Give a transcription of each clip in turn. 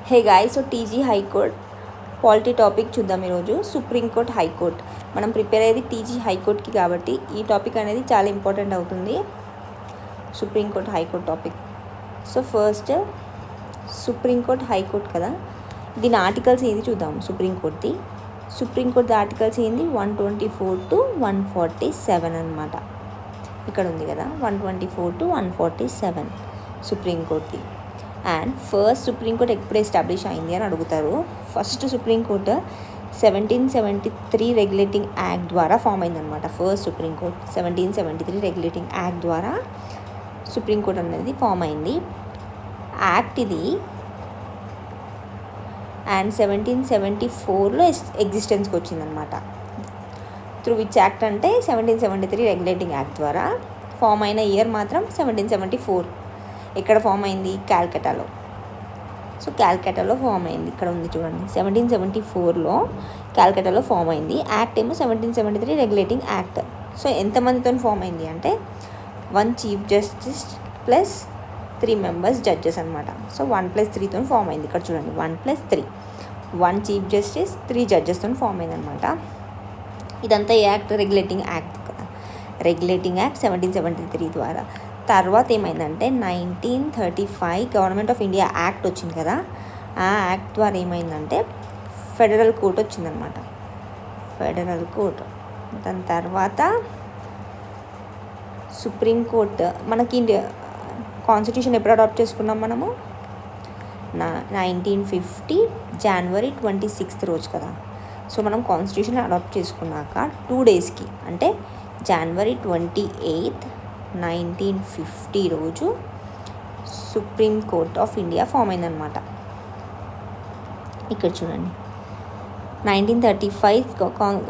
Hey guy, so TG high court polity topic చూద్దాం ఈరోజు. Supreme court high court మనం ప్రిపేర్ అయ్యేది టీజీ హైకోర్ట్కి కాబట్టి ఈ టాపిక్ అనేది చాలా ఇంపార్టెంట్ అవుతుంది. Supreme court high court topic. So first supreme court high court కదా, దీని ఆర్టికల్స్ ఏంది చూద్దాం. సుప్రీంకోర్టు ఆర్టికల్స్ ఏంది 124 to 147 అనమాట. ఇక్కడ ఉంది కదా 124 to 147 సుప్రీంకోర్టుది. అండ్ ఫస్ట్ సుప్రీంకోర్టు ఎప్పుడు ఎస్టాబ్లిష్ అయింది అని అడుగుతారు. ఫస్ట్ సుప్రీంకోర్టు 1773 రెగ్యులేటింగ్ యాక్ట్ ద్వారా ఫామ్ అయిందనమాట. ఫస్ట్ సుప్రీంకోర్టు 1773 రెగ్యులేటింగ్ యాక్ట్ ద్వారా సుప్రీంకోర్టు అనేది ఫామ్ అయింది. యాక్ట్ ఇది అండ్ 1774లో ఎగ్జిస్టెన్స్కి వచ్చిందనమాట. త్రూ విచ్ యాక్ట్ అంటే 1773 రెగ్యులేటింగ్ యాక్ట్ ద్వారా ఫామ్ అయిన ఇయర్ మాత్రం 1774. ఎక్కడ ఫామ్ అయింది? క్యాల్కటాలో. సో క్యాల్కటాలో ఫామ్ అయింది. ఇక్కడ ఉంది చూడండి, 1774లో క్యాల్కటాలో ఫామ్ అయింది. యాక్ట్ ఏమో 1773 రెగ్యులేటింగ్ యాక్ట్. సో ఎంతమందితో ఫామ్ అయింది అంటే 1 chief justice plus 3 members judges అనమాట. సో 1+3తో ఫామ్ అయింది. ఇక్కడ చూడండి 1+3, 1 చీఫ్ జస్టిస్ 3 జడ్జెస్తో ఫామ్ అయింది అనమాట. ఇదంతా ఏ యాక్ట్? రెగ్యులేటింగ్ యాక్ట్ కదా. రెగ్యులేటింగ్ యాక్ట్ 1773 ద్వారా. తర్వాత ఏమైందంటే 1935 గవర్నమెంట్ ఆఫ్ ఇండియా యాక్ట్ వచ్చింది కదా. ఆ యాక్ట్ ద్వారా ఏమైందంటే ఫెడరల్ కోర్ట్ వచ్చిందనమాట. Federal court. దాని తర్వాత సుప్రీంకోర్టు. మనకి ఇండియా కాన్స్టిట్యూషన్ ఎప్పుడు అడాప్ట్ చేసుకున్నాం మనము? 1950 January 26 రోజు కదా. సో మనం కాన్స్టిట్యూషన్ అడాప్ట్ చేసుకున్నాక 2 డేస్కి అంటే January 28, 1950 రోజు సుప్రీంకోర్ట్ ఆఫ్ ఇండియా ఫామ్ అయిందనమాట. ఇక్కడ చూడండి 1935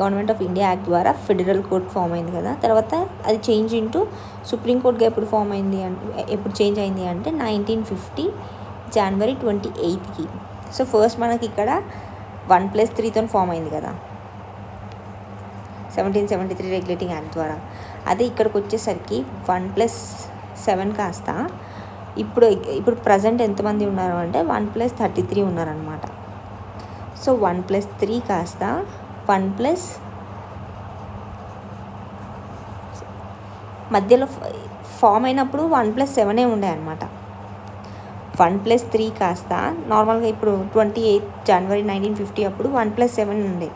గవర్నమెంట్ ఆఫ్ ఇండియా యాక్ట్ ద్వారా ఫెడరల్ కోర్ట్ ఫామ్ అయింది కదా. తర్వాత అది చేంజ్ ఇంటూ సుప్రీంకోర్టుగా ఎప్పుడు ఫామ్ అయింది ఎప్పుడు చేంజ్ అయింది అంటే 1950 January 28కి. సో ఫస్ట్ మనకి ఇక్కడ 1+3తో ఫామ్ అయింది కదా 1773 రెగ్యులేటింగ్ యాక్ట్ ద్వారా. అదే ఇక్కడికి వచ్చేసరికి 1+7 కాస్త ఇప్పుడు ప్రజెంట్ ఎంతమంది ఉన్నారు అంటే 1+33 ఉన్నారనమాట. సో 1+3 కాస్త 1+ మధ్యలో ఫామ్ అయినప్పుడు 1+7 ఉండే అనమాట. 1+3 కాస్త నార్మల్గా ఇప్పుడు 28 January 1950 అప్పుడు 1+7 ఉండే.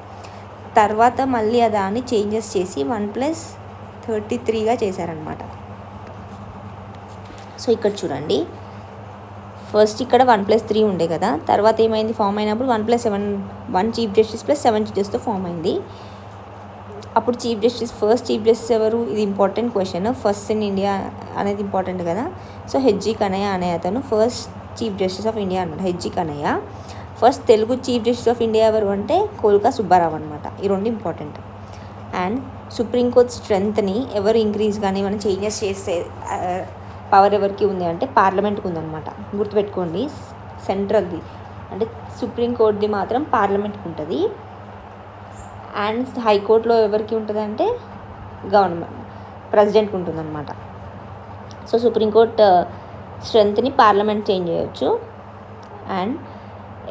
తర్వాత మళ్ళీ దాన్ని చేంజెస్ చేసి 1+33గా చేశారనమాట. సో ఇక్కడ చూడండి, ఫస్ట్ ఇక్కడ 1+3 ఉండే కదా. తర్వాత ఏమైంది? ఫామ్ అయినప్పుడు 1+7, 1 చీఫ్ జస్టిస్ ప్లస్ 7 జడ్జెస్తో ఫామ్ అయింది. అప్పుడు ఫస్ట్ చీఫ్ జస్టిస్ ఎవరు? ఇది important question. First in India అనేది ఇంపార్టెంట్ కదా. సో హెచ్జీ కనయ్య అనే అతను first chief justice of India అనమాట. HG Kania. First Telugu chief justice of India ఎవరు అంటే కోల్కా సుబ్బారావు అనమాట. ఈ రెండు ఇంపార్టెంట్. అండ్ సుప్రీంకోర్టు స్ట్రెంత్ని ఎవరు ఇంక్రీజ్ కానీ మనం చేంజెస్ చేసే పవర్ ఎవరికి ఉంది అంటే పార్లమెంట్కి ఉందన్నమాట. గుర్తుపెట్టుకోండి, సెంట్రల్ది అంటే సుప్రీంకోర్టుది మాత్రం పార్లమెంట్కి ఉంటుంది. అండ్ హైకోర్టులో ఎవరికి ఉంటుంది అంటే ప్రెసిడెంట్కి ఉంటుంది అనమాట. సో సుప్రీంకోర్టు స్ట్రెంత్ని పార్లమెంట్ చేంజ్ చేయొచ్చు. అండ్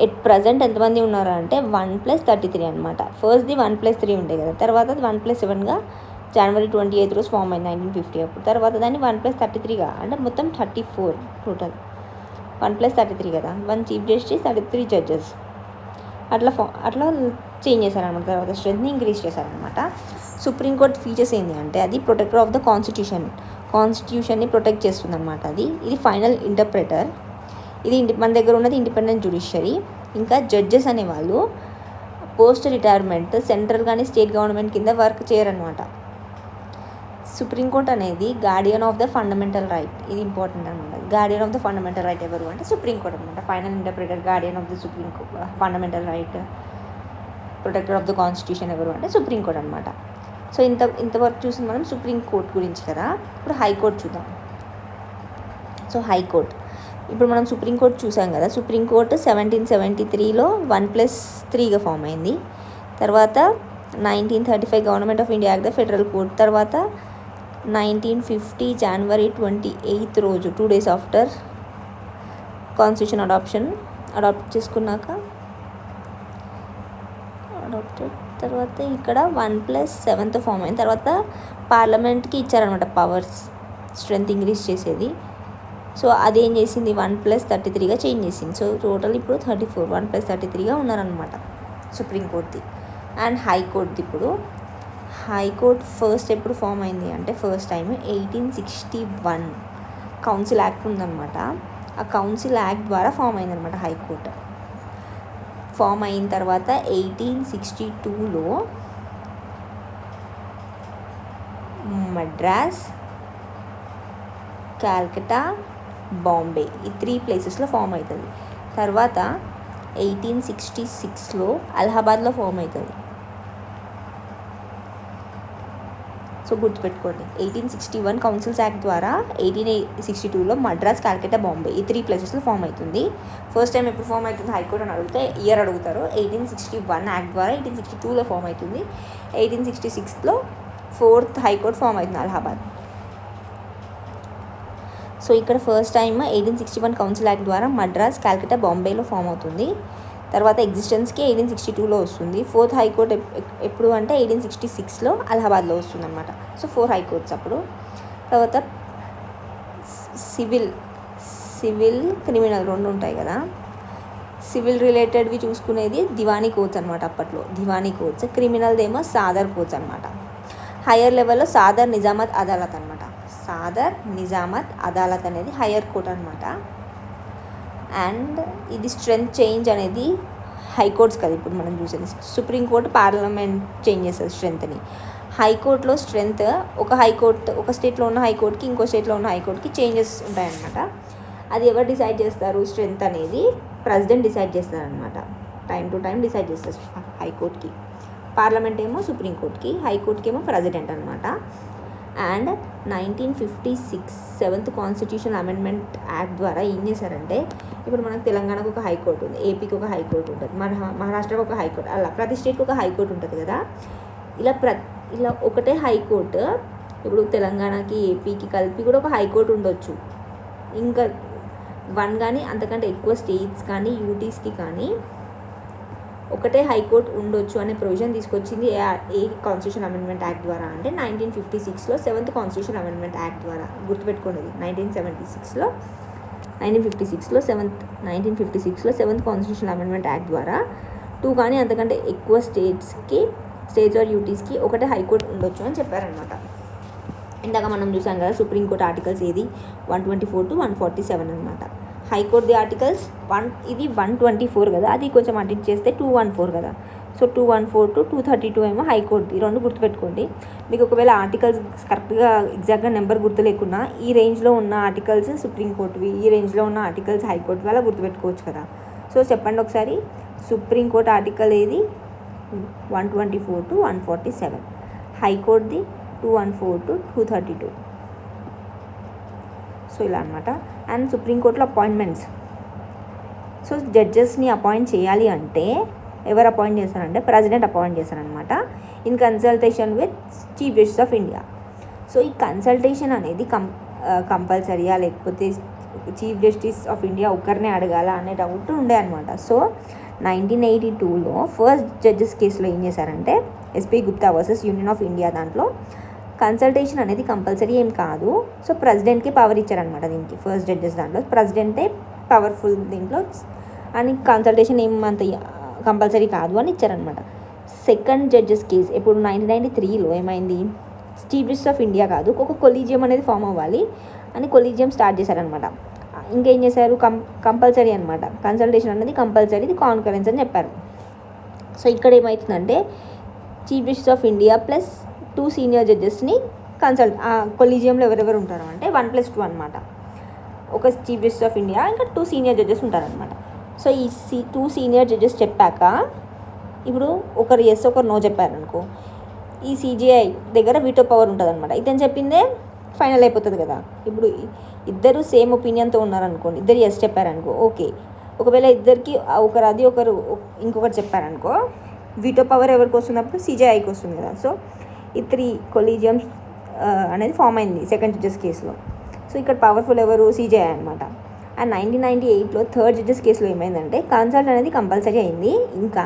ఎట్ ప్రజెంట్ ఎంతమంది ఉన్నారు అంటే 1+33 అనమాట. ఫస్ట్ది 1+3 ఉండే కదా. తర్వాత అది 1+7గా January 28 రోజు ఫామ్ అయింది 1950 అప్పుడు. తర్వాత దాన్ని 1+33గా అంటే మొత్తం 34 టోటల్. 1+33 కదా, 1 చీఫ్ జస్టిస్ 33 జడ్జెస్ అట్లా చేంజ్ చేశారనమాట. తర్వాత స్ట్రెంత్ని ఇంక్రీజ్ చేశారనమాట. సుప్రీంకోర్టు ఫీచర్స్ ఏంటి అంటే అది ప్రొటెక్టర్ ఆఫ్ ద కాన్స్టిట్యూషన్ని ప్రొటెక్ట్ చేస్తుంది అనమాట. ఇది ఫైనల్ ఇంటర్ప్రెటర్. ఇది మన దగ్గర ఉన్నది ఇండిపెండెంట్ జ్యుడిషియరీ. ఇంకా జడ్జెస్ అనేవాళ్ళు పోస్ట్ రిటైర్మెంట్ సెంట్రల్ కానీ స్టేట్ గవర్నమెంట్ కింద వర్క్ చేయరనమాట. సుప్రీంకోర్టు అనేది Guardian of the fundamental right. ఇది ఇంపార్టెంట్ అనమాట. Guardian of the fundamental right ఎవరు అంటే సుప్రీంకోర్టు అనమాట. Final interpreter, Guardian of the fundamental right, protector of the constitution ఎవరు అంటే సుప్రీంకోర్టు అనమాట. సో ఇంతవరకు చూసి మనం సుప్రీంకోర్టు గురించి కదా. ఇప్పుడు హైకోర్టు చూద్దాం. సో హైకోర్టు ఇప్పుడు మనం సుప్రీంకోర్టు చూసాం కదా. సుప్రీంకోర్టు 1773లో 1+3గా ఫామ్ అయింది. తర్వాత 1935 government of India act the federal court. తర్వాత 1950 January 28 రోజు 2 days after constitution adoption adopt చేసుకున్నాక అడాప్టెడ్ తర్వాత ఇక్కడ 1+7తో ఫామ్ అయిన తర్వాత పార్లమెంట్కి ఇచ్చారనమాట పవర్స్, స్ట్రెంత్ ఇంక్రీజ్ చేసేది. సో అదేం చేసింది 1+33గా చేంజ్ చేసింది. సో టోటల్ ఇప్పుడు 34, 1+33గా ఉన్నారనమాట సుప్రీంకోర్టుది. అండ్ హైకోర్టుది ఇప్పుడు హైకోర్టు ఫస్ట్ ఎప్పుడు ఫామ్ అయింది అంటే ఫస్ట్ టైం 1861 కౌన్సిల్ యాక్ట్ ఉందన్నమాట. ఆ కౌన్సిల్ యాక్ట్ ద్వారా ఫామ్ అయిందనమాట హైకోర్టు. ఫామ్ అయిన తర్వాత 1862లో మద్రాస్, కాల్కటా, బాంబే ఈ 3 ప్లేసెస్లో ఫామ్ అవుతుంది. తర్వాత 1866లో అలహాబాద్లో ఫామ్ అవుతుంది. సో గుర్తుపెట్టుకోండి 1861 కౌన్సిల్స్ యాక్ట్ ద్వారా 1862లో మద్రాస్, కాల్కటా, బాంబే ఈ 3 ప్లేసెస్లో ఫామ్ అవుతుంది. ఫస్ట్ టైం ఎప్పుడు ఫామ్ అవుతుంది హైకోర్టు అని అడిగితే ఇయర్ అడుగుతారు. 1861 యాక్ట్ ద్వారా 1862లో ఫామ్ అవుతుంది. 1866లో 4th హైకోర్టు ఫామ్ అవుతుంది అలహాబాద్. సో ఇక్కడ ఫస్ట్ టైం 1861 కౌన్సిల్ యాక్ట్ ద్వారా మద్రాస్, కాల్కటా, బాంబేలో ఫామ్ అవుతుంది. తర్వాత ఎగ్జిస్టెన్స్కి 1862లో వస్తుంది. 4th హైకోర్టు ఎప్పుడు అంటే 1866లో అలహాబాద్లో వస్తుంది అనమాట. సో 4 హైకోర్ట్స్ అప్పుడు. తర్వాత సివిల్ క్రిమినల్ 2 ఉంటాయి కదా. సివిల్ రిలేటెడ్వి చూసుకునేది దివానీ కోర్ట్స్ అనమాట. అప్పట్లో దివానీ కోర్ట్స్. క్రిమినల్దేమో సాదర్ కోర్ట్స్ అనమాట. హయ్యర్ లెవెల్లో సాదర్ నిజామత్ అదాలత్ అనమాట. సాదర్ నిజామత్ అదాలత్ అనేది హయ్యర్ కోర్ట్ అనమాట. అండ్ ఇది స్ట్రెంత్ చేంజ్ అనేది హైకోర్ట్స్ కదా ఇప్పుడు మనం చూసేది. సుప్రీంకోర్టు పార్లమెంట్ చేంజ్ చేస్తుంది స్ట్రెంత్ని. హైకోర్టులో స్ట్రెంత్ ఒక హైకోర్టు ఒక స్టేట్లో ఉన్న హైకోర్టుకి ఇంకో స్టేట్లో ఉన్న హైకోర్టుకి చేంజెస్ ఉంటాయన్నమాట. అది ఎవరు డిసైడ్ చేస్తారు స్ట్రెంత్ అనేది? ప్రెసిడెంట్ డిసైడ్ చేస్తారనమాట. టైం టు టైం డిసైడ్ చేస్తారు హైకోర్టుకి. పార్లమెంట్ ఏమో సుప్రీంకోర్టుకి, హైకోర్టుకి ఏమో ప్రెసిడెంట్ అనమాట. And 1956 7th constitution amendment act ద్వారా ఏం చేశారంటే ఇప్పుడు మనకు తెలంగాణకు ఒక హైకోర్టు ఉంది, ఏపీకి ఒక హైకోర్టు ఉంటుంది, మహారాష్ట్రకు ఒక హైకోర్టు, అలా ప్రతి స్టేట్కి ఒక హైకోర్టు ఉంటుంది కదా. ఇలా ఒకటే హైకోర్టు ఇప్పుడు తెలంగాణకి ఏపీకి కలిపి కూడా ఒక హైకోర్టు ఉండొచ్చు. ఇంకా 1 కానీ అంతకంటే ఎక్కువ స్టేట్స్ కానీ యూటీస్కి కానీ ఒకటే హైకోర్టు ఉండొచ్చు అనే ప్రొవిజన్ తీసుకొచ్చింది ఏ కాన్స్టిట్యూషన్ అమెండ్మెంట్ యాక్ట్ ద్వారా అంటే 1956లో 7th కాన్స్టిట్యూషన్ అమెండ్మెంట్ యాక్ట్ ద్వారా. గుర్తుపెట్టుకోండి 1956లో 7th కాన్స్టిట్యూషన్ అమెండ్మెంట్ యాక్ట్ ద్వారా 2 కానీ అంతకంటే ఎక్కువ స్టేట్స్ ఆర్ యూటీస్కి ఒకటే హైకోర్టు ఉండొచ్చు అని చెప్పారనమాట. ఇందాక మనం చూసాం కదా సుప్రీంకోర్టు ఆర్టికల్స్ ఏది 124 to 147 అనమాట. హైకోర్టు ఆర్టికల్స్ ఇది 124 కదా, అది కొంచెం అడిట్ చేస్తే 214 కదా. సో 214 to 232 ఏమో హైకోర్టు. ఈ 2 గుర్తుపెట్టుకోండి. మీకు ఒకవేళ ఆర్టికల్స్ కరెక్ట్గా ఎగ్జాక్ట్గా నెంబర్ గుర్తు లేకున్నా ఈ రేంజ్లో ఉన్న ఆర్టికల్స్ సుప్రీంకోర్టువి, ఈ రేంజ్లో ఉన్న ఆర్టికల్స్ హైకోర్టు వల్ల గుర్తుపెట్టుకోవచ్చు కదా. సో చెప్పండి ఒకసారి, సుప్రీంకోర్టు ఆర్టికల్ ఏది 124 to 147, హైకోర్టుది 214 to 232. సో ఇలా అనమాట. అండ్ సుప్రీంకోర్టులో అపాయింట్మెంట్స్. సో జడ్జెస్ని అపాయింట్ చేయాలి అంటే ఎవరు అపాయింట్ చేస్తారంటే ప్రెసిడెంట్ అపాయింట్ చేస్తారనమాట in consultation with chief justice of India. So ఈ కన్సల్టేషన్ అనేది కంపల్సరీయా లేకపోతే చీఫ్ జస్టిస్ ఆఫ్ ఇండియా ఒకరినే అడగాల అనే డౌట్ ఉండే అనమాట. సో 1982లో ఫస్ట్ జడ్జెస్ కేసులో ఏం చేశారంటే SP Gupta versus union of India దాంట్లో కన్సల్టేషన్ అనేది కంపల్సరీ ఏం కాదు. సో ప్రెసిడెంట్కి పవర్ ఇచ్చారనమాట దీనికి. ఫస్ట్ జడ్జెస్ దాంట్లో ప్రెసిడెంటే పవర్ఫుల్ దీంట్లో అని కన్సల్టేషన్ ఏమంత కంపల్సరీ కాదు అని ఇచ్చారనమాట. సెకండ్ జడ్జెస్ కేసు ఇప్పుడు 1993లో ఏమైంది, చీఫ్ జస్టిస్ ఆఫ్ ఇండియా కాదు ఒక కొలీజియం అనేది ఫామ్ అవ్వాలి అని కొలీజియం స్టార్ట్ చేశారనమాట. ఇంకేం చేశారు, కంపల్సరీ అనమాట కన్సల్టేషన్ అనేది కంపల్సరీ, ఇది కాన్కరెన్స్ అని చెప్పారు. సో ఇక్కడ ఏమవుతుందంటే chief justice of India plus 2 senior జడ్జెస్ని కొలీజియంలో ఎవరెవరు ఉంటారు అంటే 1+2 అనమాట. ఒక చీఫ్ జస్టిస్ ఆఫ్ ఇండియా ఇంకా 2 సీనియర్ జడ్జెస్ ఉంటారనమాట. సో ఈ 2 సీనియర్ జడ్జెస్ చెప్పాక ఇప్పుడు ఒకరు ఎస్ ఒకరు నో చెప్పారనుకో, ఈ సిజిఐ దగ్గర వీటో పవర్ ఉంటుంది అనమాట. ఇతను చెప్పిందే ఫైనల్ అయిపోతుంది కదా. ఇప్పుడు ఇద్దరు సేమ్ ఒపీనియన్తో ఉన్నారనుకోండి, ఇద్దరు ఎస్ చెప్పారనుకో ఓకే. ఒకవేళ ఇద్దరికి ఒకరు అది ఒకరు ఇంకొకరు చెప్పారనుకో వీటో పవర్ ఎవరికి వస్తున్నప్పుడు సిజిఐకి వస్తుంది కదా. సో ఈ 3 కొలీజియమ్స్ అనేది ఫామ్ అయింది సెకండ్ జడ్జెస్ కేసులో. సో ఇక్కడ పవర్ఫుల్ ఎవరు, సిజిఐ అనమాట. అండ్ 1998లో థర్డ్ జడ్జెస్ కేసులో ఏమైందంటే కన్సల్ట్ అనేది కంపల్సరీ అయింది. ఇంకా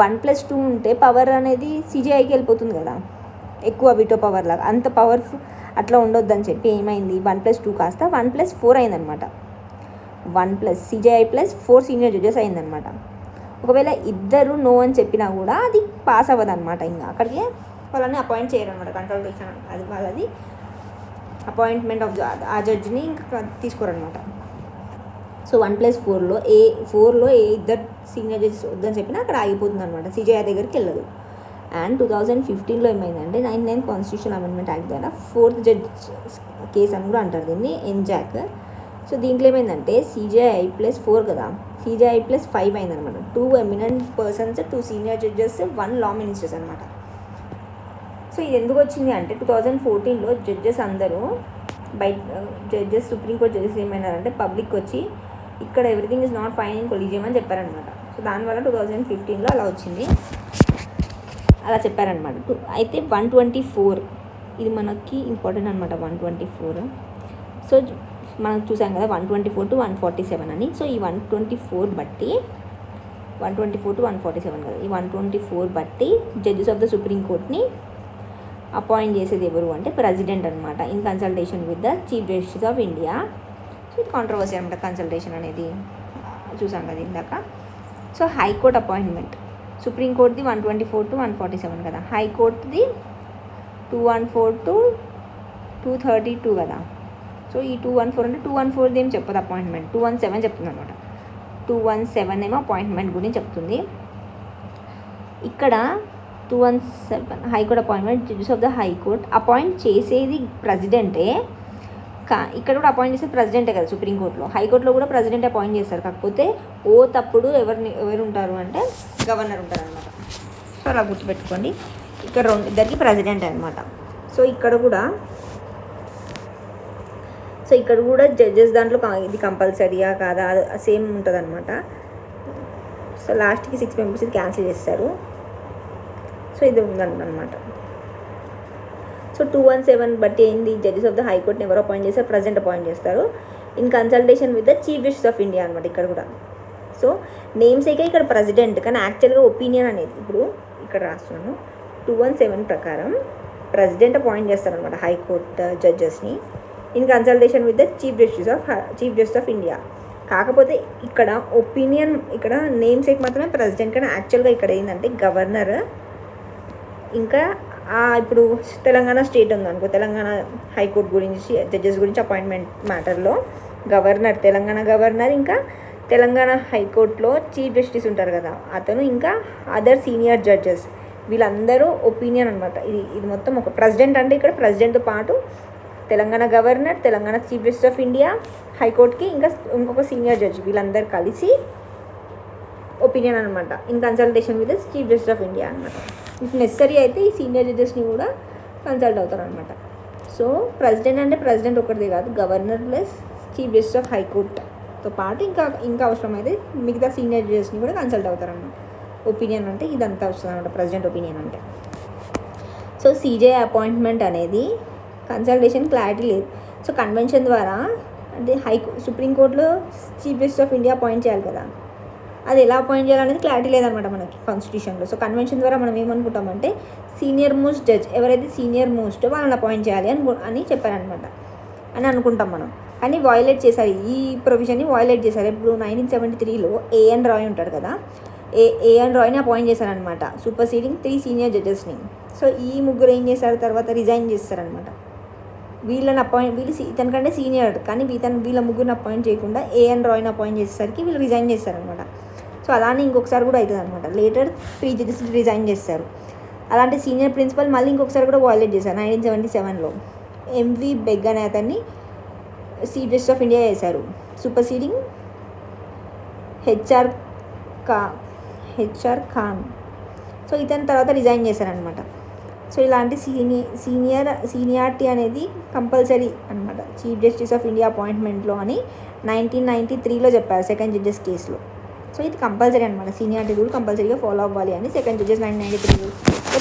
1+2 ఉంటే పవర్ అనేది సిజేఐకి వెళ్ళిపోతుంది కదా, ఎక్కువ వీటో పవర్ లాగా. అంత పవర్ఫుల్ అట్లా ఉండొద్దని చెప్పి ఏమైంది 1+2 కాస్త 1+4 అయిందనమాట. 1+ సిజేఐ ప్లస్ 4 సీనియర్ జడ్జెస్ అయిందనమాట. ఒకవేళ ఇద్దరు నో అని చెప్పినా కూడా అది పాస్ అవ్వదు అనమాట. ఇంకా అక్కడికి వాళ్ళని అపాయింట్ చేయరనమాట. కన్సల్టేషన్ అది వాళ్ళది అపాయింట్మెంట్ ఆఫ్ ఆ జడ్జిని ఇంకా తీసుకోరనమాట. సో 1+4లో ఏ ఇద్దరు సీనియర్ జడ్జెస్ వద్దని చెప్పినా అక్కడ ఆగిపోతుంది అనమాట, సిజేఐ దగ్గరికి వెళ్ళదు. అండ్ 2015లో ఏమైందంటే 99 కాన్స్టిట్యూషన్ అమెండ్మెంట్ యాక్ట్ ద్వారా 4th జడ్జ్ కేసు అని కూడా అంటారు దీన్ని, ఎన్జాక్. సో దీంట్లో ఏమైందంటే సిజేఐ +4 కదా, సిజేఐ +5 అయిందనమాట. 2 ఎమినెంట్ పర్సన్స్, 2 సీనియర్ జడ్జెస్, 1 లా మినిస్టర్స్ అనమాట. సో ఇది ఎందుకు వచ్చింది అంటే 2014లో జడ్జెస్ అందరూ జడ్జెస్ సుప్రీంకోర్టు జడ్జెస్ ఏమైనారంటే పబ్లిక్ వచ్చి ఇక్కడ everything is not fine in collegium అని చెప్పారనమాట. సో దానివల్ల 2015లో అలా వచ్చింది, అలా చెప్పారనమాట. అయితే 124 ఇది మనకి ఇంపార్టెంట్ అనమాట. 124 సో మనం చూసాం కదా 124 to 147 అని. సో ఈ 124 బట్టి 124 to 147 కదా, ఈ 124 బట్టి జడ్జెస్ ఆఫ్ ద సుప్రీం కోర్ట్ని అపాయింట్ చేసేది ఎవరు అంటే ప్రెసిడెంట్ అనమాట, in consultation with the chief justice of India. So ఇది కాంట్రవర్సీ అనమాట కన్సల్టేషన్ అనేది, చూసాం కదా ఇందాక. సో హైకోర్ట్ అపాయింట్మెంట్, సుప్రీంకోర్టుది 124 to 147 కదా, హైకోర్టుది 214 to 232 కదా. సో ఈ 214 అంటే 214 ఏం చెప్పదు అపాయింట్మెంట్, 217 చెప్తుంది అనమాట. 217 ఏమో అపాయింట్మెంట్ గురించి చెప్తుంది. ఇక్కడ 217 high court appointment, judges of the high court appoint చేసేది ప్రెసిడెంటే. ఇక్కడ కూడా అపాయింట్ చేసేది ప్రెసిడెంటే కదా సుప్రీంకోర్టులో. హైకోర్టులో కూడా ప్రెసిడెంట్ అపాయింట్ చేస్తారు, కాకపోతే తప్పుడు ఎవరు ఉంటారు అంటే గవర్నర్ ఉంటారు అనమాట. సో అలా గుర్తుపెట్టుకోండి, ఇక్కడ ఇద్దరికి ప్రెసిడెంట్ అనమాట. సో ఇక్కడ కూడా జడ్జెస్ దాంట్లో ఇది కంపల్సరీయా కాదా సేమ్ ఉంటుంది అనమాట. సో లాస్ట్కి 6 మెంబర్స్ ఇది క్యాన్సిల్ చేస్తారు. సో ఇది ఉందన్నమాట. సో 217 బట్టి ఏంది, జడ్జెస్ ఆఫ్ ద హైకోర్ట్ని ఎవరు అపాయింట్ చేస్తారు, ప్రెసిడెంట్ అపాయింట్ చేస్తారు, in consultation with the chief justice of India అనమాట ఇక్కడ కూడా. సో నేమ్స్ అయితే ఇక్కడ ప్రెసిడెంట్, కానీ యాక్చువల్గా ఒపీనియన్ అనేది ఇప్పుడు ఇక్కడ రాస్తున్నాను. 217 ప్రకారం ప్రెసిడెంట్ అపాయింట్ చేస్తారనమాట హైకోర్టు జడ్జెస్ని, in consultation with the chief justice of India. కాకపోతే ఇక్కడ ఒపీనియన్, ఇక్కడ నేమ్ సేక్ మాత్రమే ప్రెసిడెంట్, కానీ యాక్చువల్గా ఇక్కడ ఏంటంటే గవర్నర్, ఇంకా ఇప్పుడు తెలంగాణ స్టేట్ ఉందనుకో, తెలంగాణ హైకోర్టు గురించి జడ్జెస్ గురించి అపాయింట్మెంట్ మ్యాటర్లో గవర్నర్, తెలంగాణ గవర్నర్, ఇంకా తెలంగాణ హైకోర్టులో చీఫ్ జస్టిస్ ఉంటారు కదా అతను, ఇంకా అదర్ సీనియర్ జడ్జెస్, వీళ్ళందరూ ఒపీనియన్ అనమాట. ఇది మొత్తం ఒక ప్రెసిడెంట్ అంటే ఇక్కడ ప్రెసిడెంట్తో పాటు Telangana governor, Telangana chief justice of India, హైకోర్టుకి ఇంకా ఇంకొక సీనియర్ జడ్జ్, వీళ్ళందరూ కలిసి ఒపీనియన్ అనమాట, in consultation with chief justice of India అనమాట. ఇఫ్ నెసరీ అయితే ఈ సీనియర్ జడ్జెస్ని కూడా కన్సల్ట్ అవుతారు అనమాట. సో ప్రెసిడెంట్ అంటే ప్రెసిడెంట్ ఒకటిదే కాదు, governor plus chief justice of హైకోర్టుతో పాటు ఇంకా అవసరమైతే మిగతా సీనియర్ జడ్జెస్ని కూడా కన్సల్ట్ అవుతారు అనమాట. ఒపీనియన్ అంటే ఇదంతా వస్తుంది అనమాట ప్రెసిడెంట్ ఒపీనియన్ అంటే. సో సీజే అపాయింట్మెంట్ అనేది కన్సల్టేషన్ క్లారిటీ లేదు. సో కన్వెన్షన్ ద్వారా అంటే సుప్రీంకోర్టులో chief justice of India appoint చేయాలి కదా, అది ఎలా అపాయింట్ చేయాలనేది క్లారిటీ లేదనమాట మనకి కాన్స్టిట్యూషన్లో. సో కన్వెన్షన్ ద్వారా మనం ఏమనుకుంటామంటే సీనియర్ మోస్ట్ జడ్జ్ ఎవరైతే సీనియర్ మోస్ట్ వాళ్ళని అపాయింట్ చేయాలి అని చెప్పారనమాట అని అనుకుంటాం మనం. కానీ వాయిలేట్ చేశారు, ఈ ప్రొవిజన్ని వాయిలేట్ చేశారు. ఇప్పుడు 1973లో ఏఎన్ రాయ్ ఉంటాడు కదా, ఏఎన్ రాయ్ని అపాయింట్ చేశారనమాట, సూపర్ సీడింగ్ 3 సీనియర్ జడ్జెస్ని. సో ఈ ముగ్గురు ఏం చేశారు, తర్వాత రిజైన్ చేస్తారనమాట. వీళ్ళు ఇతనికంటే సీనియర్, కానీ వీళ్ళ ముగ్గురిని అపాయింట్ చేయకుండా ఏఎన్ రాయ్ని అపాయింట్ చేసేసరికి వీళ్ళు రిజైన్ చేస్తారనమాట. సో అలానే ఇంకొకసారి కూడా అవుతుంది అనమాట. లేటర్ 3 జడ్జెస్ రిజైన్ చేస్తారు. అలాంటి సీనియర్ ప్రిన్సిపల్ మళ్ళీ ఇంకొకసారి కూడా వాయిలేట్ చేశారు 1977లో. ఎంవి బెగ్ అనే అతన్ని చీఫ్ జస్టిస్ ఆఫ్ ఇండియా చేశారు, super seeding HR Khan. So ఇతని తర్వాత రిజైన్ చేశారనమాట. సో ఇలాంటి సీనియారిటీ అనేది కంపల్సరీ అనమాట చీఫ్ జస్టిస్ ఆఫ్ ఇండియా అపాయింట్మెంట్లో అని 1993లో చెప్పారు సెకండ్ జడ్జెస్ కేసులో. సో ఇది కంపల్సరీ అనమాట, సీనియారిటీ రూల్ కంపల్సరీగా ఫాలో అవ్వాలి అని సెకండ్ జడ్జెస్ 1993లో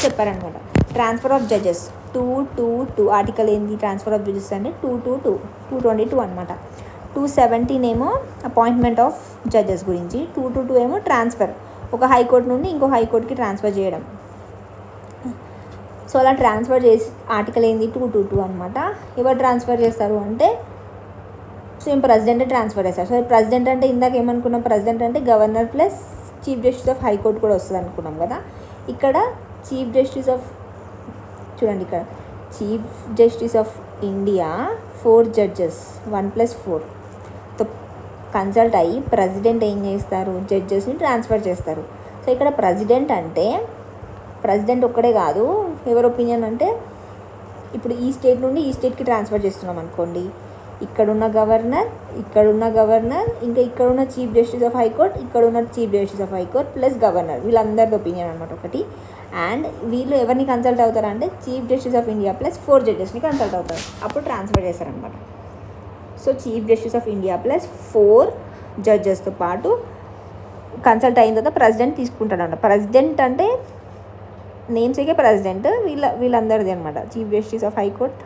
చెప్పారనమాట. ట్రాన్స్ఫర్ ఆఫ్ జడ్జెస్ 222 ఆర్టికల్ ఏంది, ట్రాన్స్ఫర్ ఆఫ్ జడ్జెస్ అంటే 222 అనమాట. 217 ఏమో అపాయింట్మెంట్ ఆఫ్ జడ్జెస్ గురించి, 222 ఏమో ట్రాన్స్ఫర్, ఒక హైకోర్టు నుండి ఇంకో హైకోర్టుకి ట్రాన్స్ఫర్ చేయడం. సో అలా ట్రాన్స్ఫర్ చేసి ఆర్టికల్ ఏంది 222 అనమాట. ఎవరు ట్రాన్స్ఫర్ చేస్తారు అంటే సేమ్ ప్రెసిడెంట్ ట్రాన్స్ఫర్ చేస్తారు. సో ప్రెసిడెంట్ అంటే ఇందాక ఏమనుకున్నాం, ప్రెసిడెంట్ అంటే governor plus chief justice of high court కూడా వస్తుంది అనుకున్నాం కదా. ఇక్కడ చీఫ్ జస్టిస్ ఆఫ్, చూడండి ఇక్కడ chief justice of India 4 judges 1+4తో కన్సల్ట్ అయ్యి ప్రెసిడెంట్ ఏం చేస్తారు, జడ్జెస్ని ట్రాన్స్ఫర్ చేస్తారు. సో ఇక్కడ ప్రెసిడెంట్ అంటే ప్రెసిడెంట్ ఒక్కడే కాదు, ఎవరి ఒపీనియన్ అంటే ఇప్పుడు ఈ స్టేట్ నుండి ఈ స్టేట్కి ట్రాన్స్ఫర్ చేస్తున్నాం అనుకోండి, ఇక్కడున్న గవర్నర్ ఇంకా ఇక్కడున్న చీఫ్ జస్టిస్ ఆఫ్ హైకోర్ట్, ఇక్కడున్న chief justice of high court plus governor, వీళ్ళందరిది ఒపీనియన్ అనమాట ఒకటి. అండ్ వీళ్ళు ఎవరిని కన్సల్ట్ అవుతారంటే chief justice of India plus 4 జడ్జెస్ని కన్సల్ట్ అవుతారు, అప్పుడు ట్రాన్స్ఫర్ చేస్తారనమాట. So chief justice of India plus 4 జడ్జెస్తో పాటు కన్సల్ట్ అయిన తర్వాత ప్రెసిడెంట్ తీసుకుంటాడంట. ప్రెసిడెంట్ అంటే నేమ్సేకే ప్రెసిడెంట్, వీళ్ళందరిది అనమాట. Chief justice of high court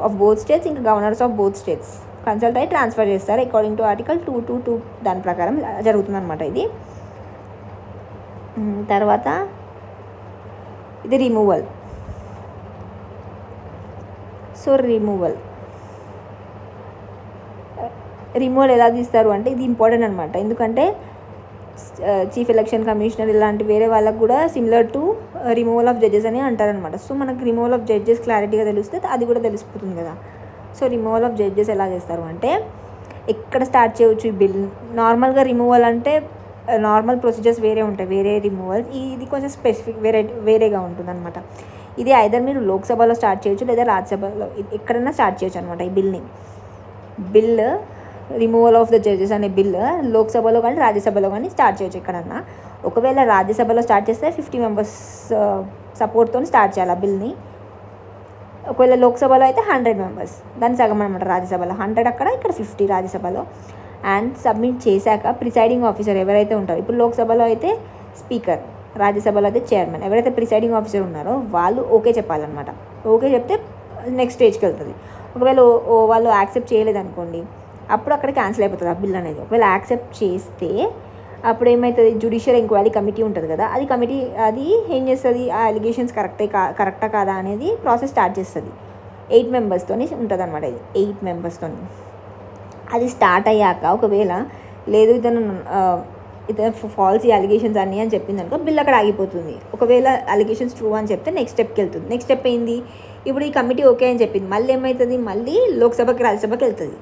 of both states, ఇంకా governors of both states consult అయ్యి ట్రాన్స్ఫర్ చేస్తారు అకార్డింగ్ టు ఆర్టికల్ 222. దాని ప్రకారం జరుగుతుంది అనమాట ఇది. తర్వాత ఇది రిమూవల్. సో రిమూవల్ ఎలా తీస్తారు అంటే ఇది ఇంపార్టెంట్ అనమాట. ఎందుకంటే చీఫ్ ఎలక్షన్ కమిషనర్ ఇలాంటి వేరే వాళ్ళకు కూడా similar to removal of judges అని అంటారనమాట. సో మనకు రిమూవల్ ఆఫ్ జడ్జెస్ క్లారిటీగా తెలిస్తే అది కూడా తెలిసిపోతుంది కదా. సో రిమూవల్ ఆఫ్ జడ్జెస్ ఎలా చేస్తారు అంటే ఎక్కడ స్టార్ట్ చేయవచ్చు ఈ బిల్. నార్మల్గా రిమూవల్ అంటే నార్మల్ ప్రొసీజర్స్ వేరే ఉంటాయి, వేరే రిమూవల్స్. ఇది కొంచెం స్పెసిఫిక్ వేరేగా ఉంటుంది అనమాట. ఇది ఐదర్ మీరు లోక్సభలో స్టార్ట్ చేయొచ్చు లేదా రాజ్యసభలో ఎక్కడైనా స్టార్ట్ చేయొచ్చు అనమాట. ఈ bill removal of the judges అనే బిల్ లోక్సభలో కానీ రాజ్యసభలో కానీ స్టార్ట్ చేయొచ్చు ఎక్కడన్నా. ఒకవేళ రాజ్యసభలో స్టార్ట్ చేస్తే 50 మెంబర్స్ సపోర్ట్తో స్టార్ట్ చేయాలి ఆ బిల్ని. ఒకవేళ లోక్సభలో అయితే 100 మెంబర్స్, దాని సగం అనమాట. రాజ్యసభలో 100 అక్కడ, ఇక్కడ 50 రాజ్యసభలో. అండ్ సబ్మిట్ చేశాక ప్రిసైడింగ్ ఆఫీసర్ ఎవరైతే ఉంటారో, ఇప్పుడు లోక్సభలో అయితే స్పీకర్, రాజ్యసభలో అయితే చైర్మన్, ఎవరైతే ప్రిసైడింగ్ ఆఫీసర్ ఉన్నారో వాళ్ళు ఓకే చెప్పాలన్నమాట. ఓకే చెప్తే నెక్స్ట్ స్టేజ్కి వెళ్తుంది. ఒకవేళ వాళ్ళు యాక్సెప్ట్ చేయలేదనుకోండి, అప్పుడు అక్కడ క్యాన్సిల్ అయిపోతుంది ఆ బిల్ అనేది. ఒకవేళ యాక్సెప్ట్ చేస్తే అప్పుడు ఏమవుతుంది, జ్యుడిషియల్ ఎంక్వైరీ కమిటీ ఉంటుంది కదా, అది ఏం చేస్తుంది, ఆ అలిగేషన్స్ కరెక్టా కాదా అనేది ప్రాసెస్ స్టార్ట్ చేస్తుంది. 8 మెంబర్స్తో ఉంటుంది అనమాట. ఇది 8 మెంబర్స్తో. అది స్టార్ట్ అయ్యాక ఒకవేళ లేదు ఇతను ఫాల్స్ ఈ అలిగేషన్స్ అన్నీ అని చెప్పింది అనుకో, బిల్ అక్కడ ఆగిపోతుంది. ఒకవేళ అలిగేషన్స్ ట్రూ అని చెప్తే నెక్స్ట్ స్టెప్కి వెళ్తుంది. నెక్స్ట్ స్టెప్ ఏంది, ఇప్పుడు ఈ కమిటీ ఓకే అని చెప్పింది, మళ్ళీ ఏమవుతుంది, మళ్ళీ లోక్సభకి రాజ్యసభకి వెళ్తుంది.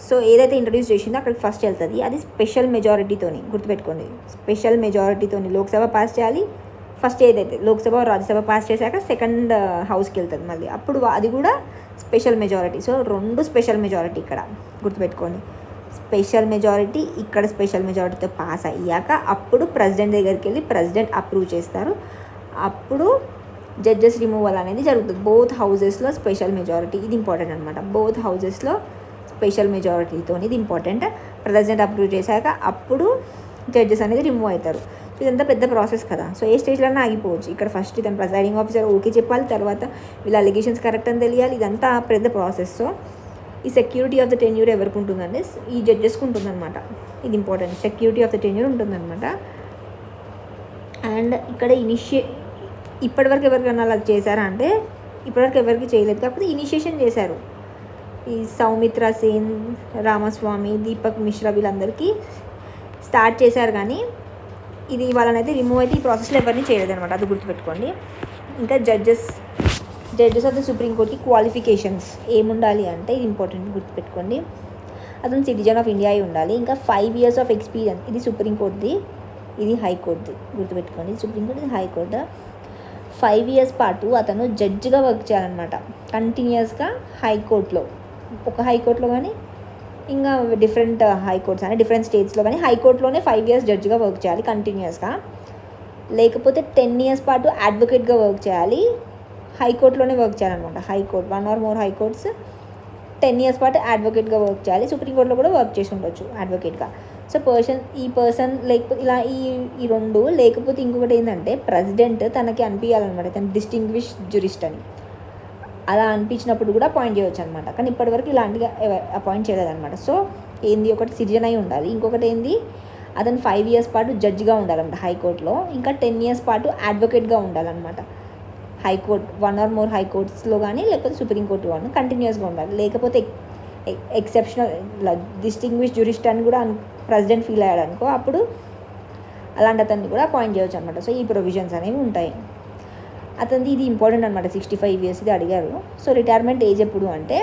సో ఏదైతే ఇంట్రడ్యూస్ చేసిందో అక్కడికి ఫస్ట్ వెళ్తుంది. అది స్పెషల్ మెజారిటీతోని, గుర్తుపెట్టుకోండి, స్పెషల్ మెజారిటీతోని లోక్సభ పాస్ చేయాలి. ఫస్ట్ ఏదైతే లోక్సభ రాజ్యసభ పాస్ చేశాక సెకండ్ హౌస్కి వెళ్తుంది మళ్ళీ, అప్పుడు అది కూడా special majority. So 2 special majority ఇక్కడ గుర్తుపెట్టుకోండి. స్పెషల్ మెజారిటీ ఇక్కడ స్పెషల్ మెజారిటీతో పాస్ అయ్యాక అప్పుడు ప్రెసిడెంట్ దగ్గరికి వెళ్ళి ప్రెసిడెంట్ అప్రూవ్ చేస్తారు. అప్పుడు జడ్జెస్ రిమూవల్ అనేది జరుగుతుంది. బోత్ హౌజెస్లో స్పెషల్ మెజారిటీ, ఇది ఇంపార్టెంట్ అనమాట. బోత్ హౌజెస్లో స్పెషల్ మెజారిటీతో, ఇది ఇంపార్టెంట్. ప్రెసిడెంట్ అప్రూవ్ చేశాక అప్పుడు జడ్జెస్ అనేది రిమూవ్ అవుతారు. సో ఇదంతా పెద్ద ప్రాసెస్ కదా. సో ఏ స్టేజ్లోనే ఆగిపోవచ్చు. ఇక్కడ ఫస్ట్ ఇతను ప్రిసైడింగ్ ఆఫీసర్ ఓకే చెప్పాలి, తర్వాత వీళ్ళ అలిగేషన్స్ కరెక్ట్ అని తెలియాలి. ఇదంతా పెద్ద ప్రాసెస్. సో ఈ సెక్యూరిటీ ఆఫ్ ద టెన్యూర్ ఎవరికి ఉంటుందంటే ఈ జడ్జెస్కి ఉంటుందన్నమాట. ఇది important, security of the tenure ఉంటుందన్నమాట. అండ్ ఇక్కడ ఇప్పటివరకు ఎవరికైనా అలా చేశారా అంటే ఇప్పటివరకు ఎవరికి చేయలేదు, కాకపోతే ఇనిషియేషన్ చేశారు. ఈ సౌమిత్ర సేన్, రామస్వామి, దీపక్ మిశ్రా వీళ్ళందరికీ స్టార్ట్ చేశారు, కానీ ఇది వాళ్ళనైతే రిమూవ్ అయితే ఈ ప్రాసెస్లో ఎవరిని చేయలేదు అనమాట. అది గుర్తుపెట్టుకోండి. ఇంకా జడ్జెస్ ఆఫ్ ద సుప్రీంకోర్టుకి క్వాలిఫికేషన్స్ ఏముండాలి అంటే ఇది ఇంపార్టెంట్, గుర్తుపెట్టుకోండి. అతను సిటిజన్ ఆఫ్ ఇండియా అయి ఉండాలి. ఇంకా 5 years ఆఫ్ ఎక్స్పీరియన్స్. ఇది సుప్రీంకోర్టుది, ఇది హైకోర్టుది, గుర్తుపెట్టుకోండి. సుప్రీంకోర్టు, ఇది హైకోర్టు. 5 years పాటు అతను జడ్జిగా వర్క్ చేయాలన్నమాట కంటిన్యూస్గా హైకోర్టులో, ఒక హైకోర్టులో కానీ ఇంకా డిఫరెంట్ హైకోర్ట్స్ అని డిఫరెంట్ స్టేట్స్లో కానీ హైకోర్టులోనే 5 years జడ్జిగా వర్క్ చేయాలి కంటిన్యూస్గా. లేకపోతే 10 years పాటు అడ్వకేట్గా వర్క్ చేయాలి, హైకోర్టులోనే వర్క్ చేయాలన్నమాట. High court 1 or more high courts 10 years పాటు అడ్వకేట్గా వర్క్ చేయాలి. సుప్రీంకోర్టులో కూడా వర్క్ చేసి ఉండొచ్చు అడ్వకేట్గా. సో ఈ పర్సన్ లేకపోతే ఇలా ఈ 2, లేకపోతే ఇంకొకటి ఏంటంటే ప్రెసిడెంట్ తనకి అనిపించాలన్నమాట తను డిస్టింగ్విష్ జ్యూరిస్ట్ అని. అలా అనిపించినప్పుడు కూడా అపాయింట్ చేయవచ్చు అనమాట. కానీ ఇప్పటివరకు ఇలాంటిగా అపాయింట్ చేయలేదన్నమాట. సో ఏంది, ఒకటి సిటిజన్ అయి ఉండాలి, ఇంకొకటి ఏంది అతను 5 years పాటు జడ్జిగా ఉండాలన్నమాట హైకోర్టులో, ఇంకా 10 years పాటు అడ్వకేట్గా ఉండాలన్నమాట హైకోర్టు, 1 or more హైకోర్ట్స్లో కానీ లేకపోతే సుప్రీంకోర్టు కానీ కంటిన్యూస్గా ఉండాలి. లేకపోతే ఎక్సెప్షనల్ డిస్టింగ్విష్ జ్యూరిస్ట్ అని కూడా ప్రెసిడెంట్ ఫీల్ అయ్యాడు అనుకో, అప్పుడు అలాంటి అతన్ని కూడా అపాయింట్ చేయవచ్చు అనమాట. సో ఈ ప్రొవిజన్స్ అనేవి ఉంటాయి. అతనిది ఇది ఇంపార్టెంట్ అనమాట, 65 years ఇది అడిగారు. సో రిటైర్మెంట్ ఏజ్ ఎప్పుడు అంటే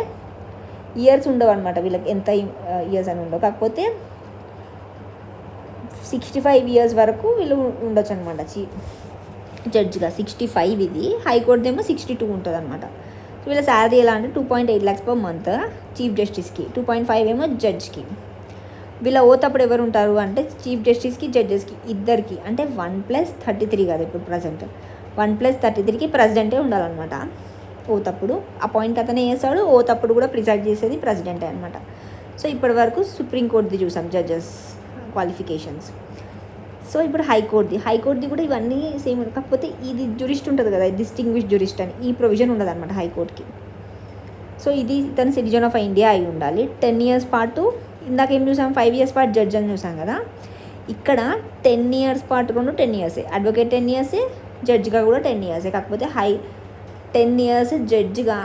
ఇయర్స్ ఉండవు అనమాట వీళ్ళకి, ఎంత ఇయర్స్ అని ఉండవు, కాకపోతే 65 years వరకు వీళ్ళు ఉండొచ్చు అనమాట జడ్జిగా. 65 ఇది, హైకోర్టుదేమో 62 ఉంటుంది అనమాట. సో వీళ్ళ శాలరీ ఎలా అంటే 2.8 lakhs per month చీఫ్ జస్టిస్కి, 2.5 ఏమో జడ్జ్కి. వీళ్ళ ఓత్ అప్పుడు ఎవరు ఉంటారు అంటే చీఫ్ జస్టిస్కి జడ్జెస్కి ఇద్దరికి, అంటే 1+33 కదా ఇప్పుడు ప్రజెంట్, 1+33కి ప్రెసిడెంటే ఉండాలన్నమాట ఓత్ అప్పుడు. అపాయింట్ అతనే చేస్తాడు, ఓత్ అప్పుడు కూడా ప్రిసైడ్ చేసేది ప్రెసిడెంటే అనమాట. సో ఇప్పటి వరకు సుప్రీంకోర్టుది చూసాం జడ్జెస్ క్వాలిఫికేషన్స్. సో ఇప్పుడు హైకోర్టుది కూడా ఇవన్నీ సేమ్, కాకపోతే ఇది జ్యూరిస్ట్ ఉంటుంది కదా, డిస్టింగ్విష్ జ్యూరిస్ట్ అని, ఈ ప్రొవిజన్ ఉండదు అనమాట హైకోర్టుకి. సో ఇది తను సిటిజన్ ఆఫ్ ఇండియా అయి ఉండాలి. 10 years పాటు, ఇందాక ఏం చూసాం 5 years పాటు జడ్జ్ అని చూసాం కదా, ఇక్కడ 10 years పాటు రెండు 10 years, అడ్వకేట్ 10 years, జడ్జిగా కూడా 10 years, కాకపోతే 10 years జడ్జిగా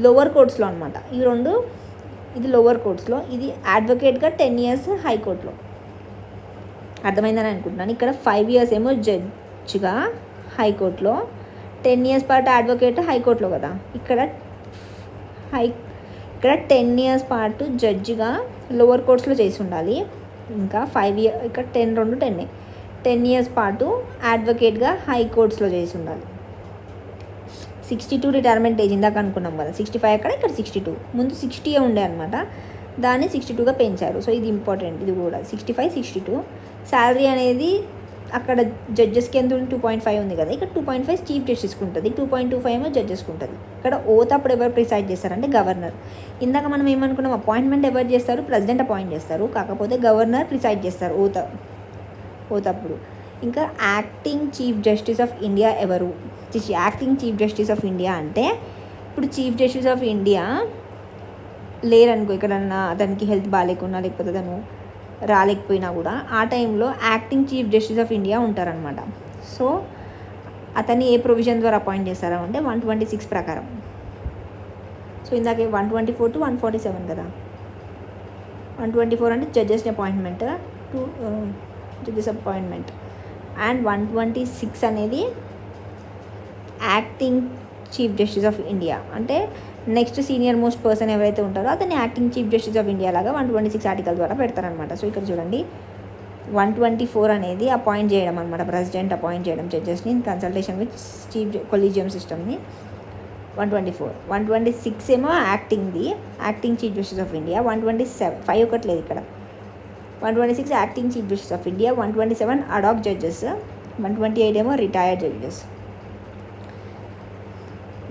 లోవర్ కోర్ట్స్లో అనమాట. ఈ రెండు, ఇది లోవర్ కోర్ట్స్లో, ఇది అడ్వకేట్గా 10 years హైకోర్టులో. అర్థమైందని అనుకుంటున్నాను. ఇక్కడ 5 years ఏమో జడ్జిగా హైకోర్టులో, 10 years పాటు అడ్వకేట్ హైకోర్టులో కదా. ఇక్కడ 10 years పాటు జడ్జిగా లోవర్ కోర్ట్స్లో చేసి ఉండాలి. ఇంకా 5 years, ఇక్కడ 10 years పాటు అడ్వకేట్గా హైకోర్ట్స్లో చేసి ఉండాలి. 62 రిటైర్మెంట్ ఏజ్ ఇందాక అనుకున్నాం కదా, 65 అక్కడ, ఇక్కడ 62. ముందు 60 ఉండే అనమాట, దాన్ని 62గా పెంచారు. సో ఇది ఇంపార్టెంట్, ఇది కూడా 65, 62. శాలరీ అనేది అక్కడ జడ్జెస్కి ఎంత ఉంది, 2.5 ఉంది కదా, ఇక్కడ 2.5 చీఫ్ జస్టిస్కి ఉంటుంది, 2.25 ఏమో జడ్జెస్కి ఉంటుంది. ఇక్కడ ఓత్ అప్పుడు ఎవరు ప్రిసైడ్ చేస్తారంటే గవర్నర్. ఇందాక మనం ఏమనుకున్నాం, అపాయింట్మెంట్ ఎవరు చేస్తారు, ప్రెసిడెంట్ అపాయింట్ చేస్తారు, కాకపోతే గవర్నర్ ప్రిసైడ్ చేస్తారు ఓత్ అప్పుడు. ఇంకా acting chief justice of India ఎవరు, acting chief justice of India అంటే ఇప్పుడు చీఫ్ జస్టిస్ ఆఫ్ ఇండియా లేరనుకో, ఎక్కడన్నా అతనికి హెల్త్ బాగాలేకున్నా లేకపోతే అతను రాలేకపోయినా కూడా ఆ టైంలో acting chief justice of India ఉంటారనమాట. సో అతన్ని ఏ ప్రొవిజన్ ద్వారా అపాయింట్ చేస్తారా అంటే 126 ప్రకారం. సో ఇందాక 124 to 147 కదా, 124 అంటే judges appointment, judges appointment, and 126 అనేది acting chief justice of India, అంటే నెక్స్ట్ సీనియర్ మోస్ట్ పర్సన్ ఎవరైతే ఉంటారో అతన్ని acting chief justice of India లాగా 126 ఆర్టికల్ ద్వారా పెడతారనమాట. సో ఇక్కడ చూడండి 124 అనేది అపాయింట్ చేయడం అనమాట, ప్రెసిడెంట్ అపాయింట్ చేయడం జడ్జెస్ని in consultation with chief collegium సిస్టమ్ని. 126 ఏమో acting chief justice of India. 127 5 ఒకటి లేదు ఇక్కడ, 126 acting chief justice of India, 127 ad hoc judges, 128 ఏమో రిటైర్డ్ జడ్జెస్.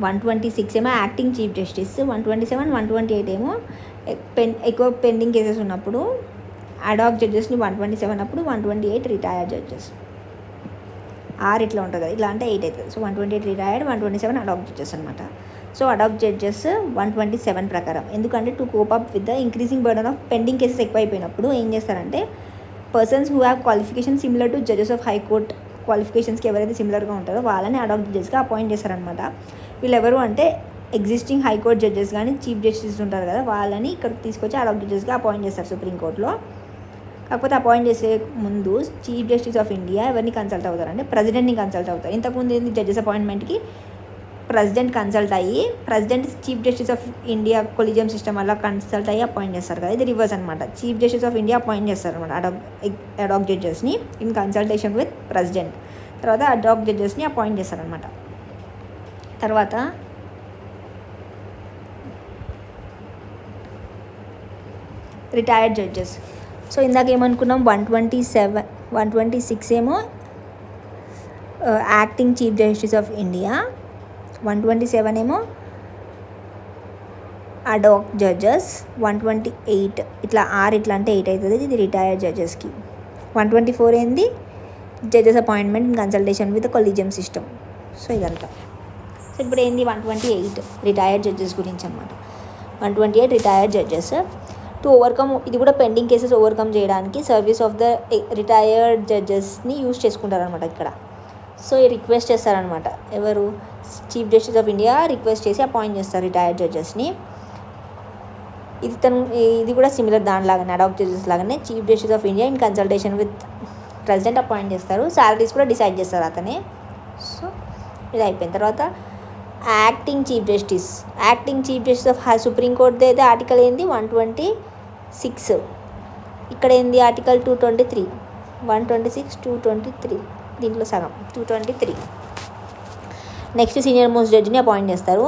126 ఏమో యాక్టింగ్ చీఫ్ జస్టిస్, 127, 128 ఏమో ఎక్కువ పెండింగ్ కేసెస్ ఉన్నప్పుడు అడాక్ జడ్జెస్ని 127 అప్పుడు, 128 రిటైర్డ్ జడ్జెస్. ఇట్లా ఉంటుంది కదా, ఇట్లా అంటే 8 అవుతుంది. సో 128 రిటైర్డ్, 127 అడాక్ జడ్జెస్ అనమాట. సో అడాక్ జడ్జెస్ 127 ప్రకారం, ఎందుకంటే to cope up with the increasing burden of pending cases ఎక్కువైపోయినప్పుడు ఏం చేస్తారంటే persons who have qualification similar to judges of high court క్వాలిఫికేషన్స్కి ఎవరైతే సిమిలర్గా ఉంటారో వాళ్ళని అడాక్ జడ్జెస్గా అపాయింట్ చేస్తారనమాట. వీళ్ళు ఎవరు అంటే ఎగ్జిస్టింగ్ హైకోర్ట్ జడ్జెస్ కానీ చీఫ్ జస్టిస్ ఉంటారు కదా, వాళ్ళని ఇక్కడ తీసుకొచ్చి అడాక్ జడ్జెస్గా అపాయింట్ చేస్తారు సుప్రీంకోర్టులో. కాకపోతే అపాయింట్ చేసే ముందు చీఫ్ జస్టిస్ ఆఫ్ ఇండియా ఎవరిని కన్సల్ట్ అవుతారంటే ప్రెసిడెంట్ని కన్సల్ట్ అవుతారు. ఇంతకుముందు ఏంది, జడ్జెస్ అపాయింట్మెంట్కి ప్రెసిడెంట్ కన్సల్ట్ అయ్యి, president chief justice of India collegium system వల్ల కన్సల్ట్ అయ్యి అపాయింట్ చేస్తారు కదా, ఇది రివర్స్ అనమాట. Chief justice of India appoint చేస్తారు అనమాట అడాక్ జడ్జెస్ని ఇన్ కన్సల్టేషన్ విత్ ప్రెసిడెంట్. తర్వాత అడాక్ జడ్జెస్ని అపాయింట్ చేస్తారనమాట. తర్వాత రిటైర్డ్ జడ్జెస్. సో ఇందాక ఏమనుకున్నాం, 126 ఏమో acting chief justice of India, 127 ఏమో అడాక్ జడ్జెస్, 128 ఇట్లా ఇట్లా అంటే 8 అవుతుంది, ఇది రిటైర్డ్ జడ్జెస్కి. 124 ఏంది, judges appointment in consultation with collegium system. So ఇదంతా. సో ఇప్పుడు ఏంది 128 రిటైర్డ్ జడ్జెస్ గురించి అనమాట. 128 రిటైర్డ్ జడ్జెస్. టు ఓవర్కమ్, ఇది కూడా పెండింగ్ కేసెస్ ఓవర్కమ్ చేయడానికి సర్వీస్ ఆఫ్ ద రిటైర్డ్ జడ్జెస్ని యూజ్ చేసుకుంటారనమాట ఇక్కడ. సో రిక్వెస్ట్ చేస్తారనమాట, ఎవరు, chief justice of India request చేసి అపాయింట్ చేస్తారు రిటైర్డ్ జడ్జెస్ని. ఇది కూడా సిమిలర్ దానిలాగానే, అడాప్ట్ జడ్జెస్ లాగానే chief justice of India in consultation with president appoint చేస్తారు, శాలరీస్ కూడా డిసైడ్ చేస్తారు అతనే. సో ఇది అయిపోయిన తర్వాత యాక్టింగ్ చీఫ్ జస్టిస్ ఆఫ్ సుప్రీంకోర్టుది అయితే ఆర్టికల్ ఏంది 126, ఇక్కడ ఏంది ఆర్టికల్ 223, 126, 223, దీంట్లో సగం 223. నెక్స్ట్ సీనియర్ మోస్ట్ జడ్జిని అపాయింట్ చేస్తారు.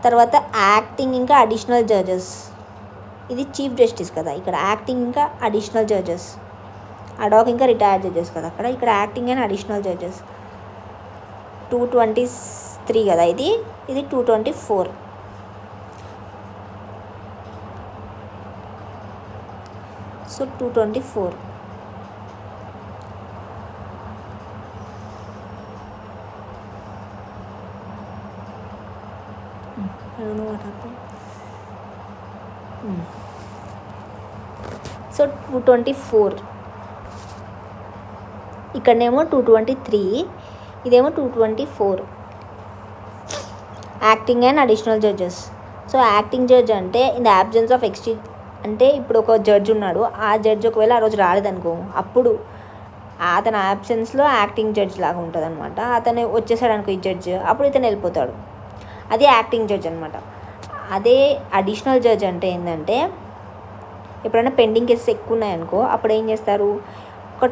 తర్వాత యాక్టింగ్ ఇంకా అడిషనల్ జడ్జెస్, ఇది చీఫ్ జస్టిస్ కదా, ఇక్కడ యాక్టింగ్ ఇంకా అడిషనల్ జడ్జెస్, అడాక్ ఇంకా రిటైర్డ్ జడ్జెస్ కదా అక్కడ, ఇక్కడ యాక్టింగ్ అండ్ అడిషనల్ జడ్జెస్ 223 కదా, ఇది 224. So 224. I don't know what happened. So 224, ఇక్కడనేమో 223, ఇదేమో 224. Acting and additional judges. So acting judge అంటే ఇన్ ద యాబ్సెన్స్ ఆఫ్ అంటే ఇప్పుడు ఒక జడ్జ్ ఉన్నాడు, ఆ జడ్జ్ ఒకవేళ ఆ రోజు రాలేదనుకో, అప్పుడు అతని యాబ్సెన్స్లో యాక్టింగ్ జడ్జ్ లాగా ఉంటుంది అనమాట. అతను వచ్చేసాడు అనుకో ఈ జడ్జ్, అప్పుడు ఇతను వెళ్ళిపోతాడు, అది యాక్టింగ్ జడ్జ్ అనమాట. అదే అడిషనల్ జడ్జ్ అంటే ఏంటంటే ఎప్పుడైనా పెండింగ్ కేసెస్ ఎక్కువ ఉన్నాయనుకో, అప్పుడు ఏం చేస్తారు, ఒక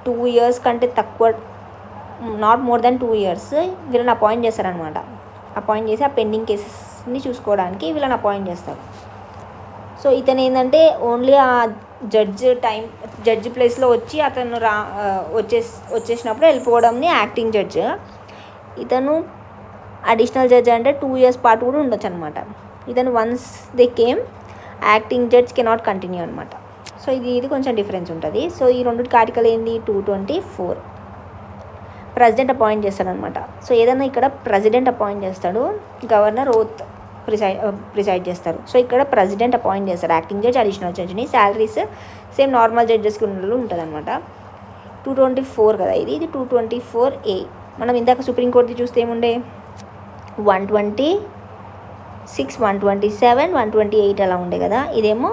2 years కంటే తక్కువ, నాట్ మోర్ దెన్ 2 years వీళ్ళని అపాయింట్ చేస్తారనమాట. అపాయింట్ చేసి ఆ పెండింగ్ కేసెస్ని చూసుకోవడానికి వీళ్ళని అపాయింట్ చేస్తారు. సో ఇతను ఏంటంటే ఓన్లీ ఆ జడ్జ్ ప్లేస్లో వచ్చి అతను వచ్చేసినప్పుడు వెళ్ళిపోవడంని యాక్టింగ్ జడ్జ్. ఇతను అడిషనల్ జడ్జ్ అంటే 2 years పాటు కూడా ఉండొచ్చు అనమాట. ఇతను once they came, acting judge cannot continue అనమాట. సో ఇది కొంచెం డిఫరెన్స్ ఉంటుంది. సో ఈ రెండుకి ఆర్టికల్ ఏంది 224. President appoint చేస్తాడనమాట. సో ఏదైనా ఇక్కడ ప్రెసిడెంట్ అపాయింట్ చేస్తాడు, గవర్నర్ ఓత్ ప్రిసైడ్ చేస్తారు. సో ఇక్కడ ప్రెసిడెంట్ అపాయింట్ చేస్తారు యాక్టింగ్ జడ్జ్, అడిషనల్ జడ్జ్ని. శాలరీస్ సేమ్ నార్మల్ జడ్జెస్కి ఉన్నట్లు ఉంటుంది అనమాట. 224 కదా ఇది 224A. మనం ఇందాక సుప్రీంకోర్టుది చూస్తే ఏముండే 126, 127, 128 అలా ఉండే కదా, ఇదేమో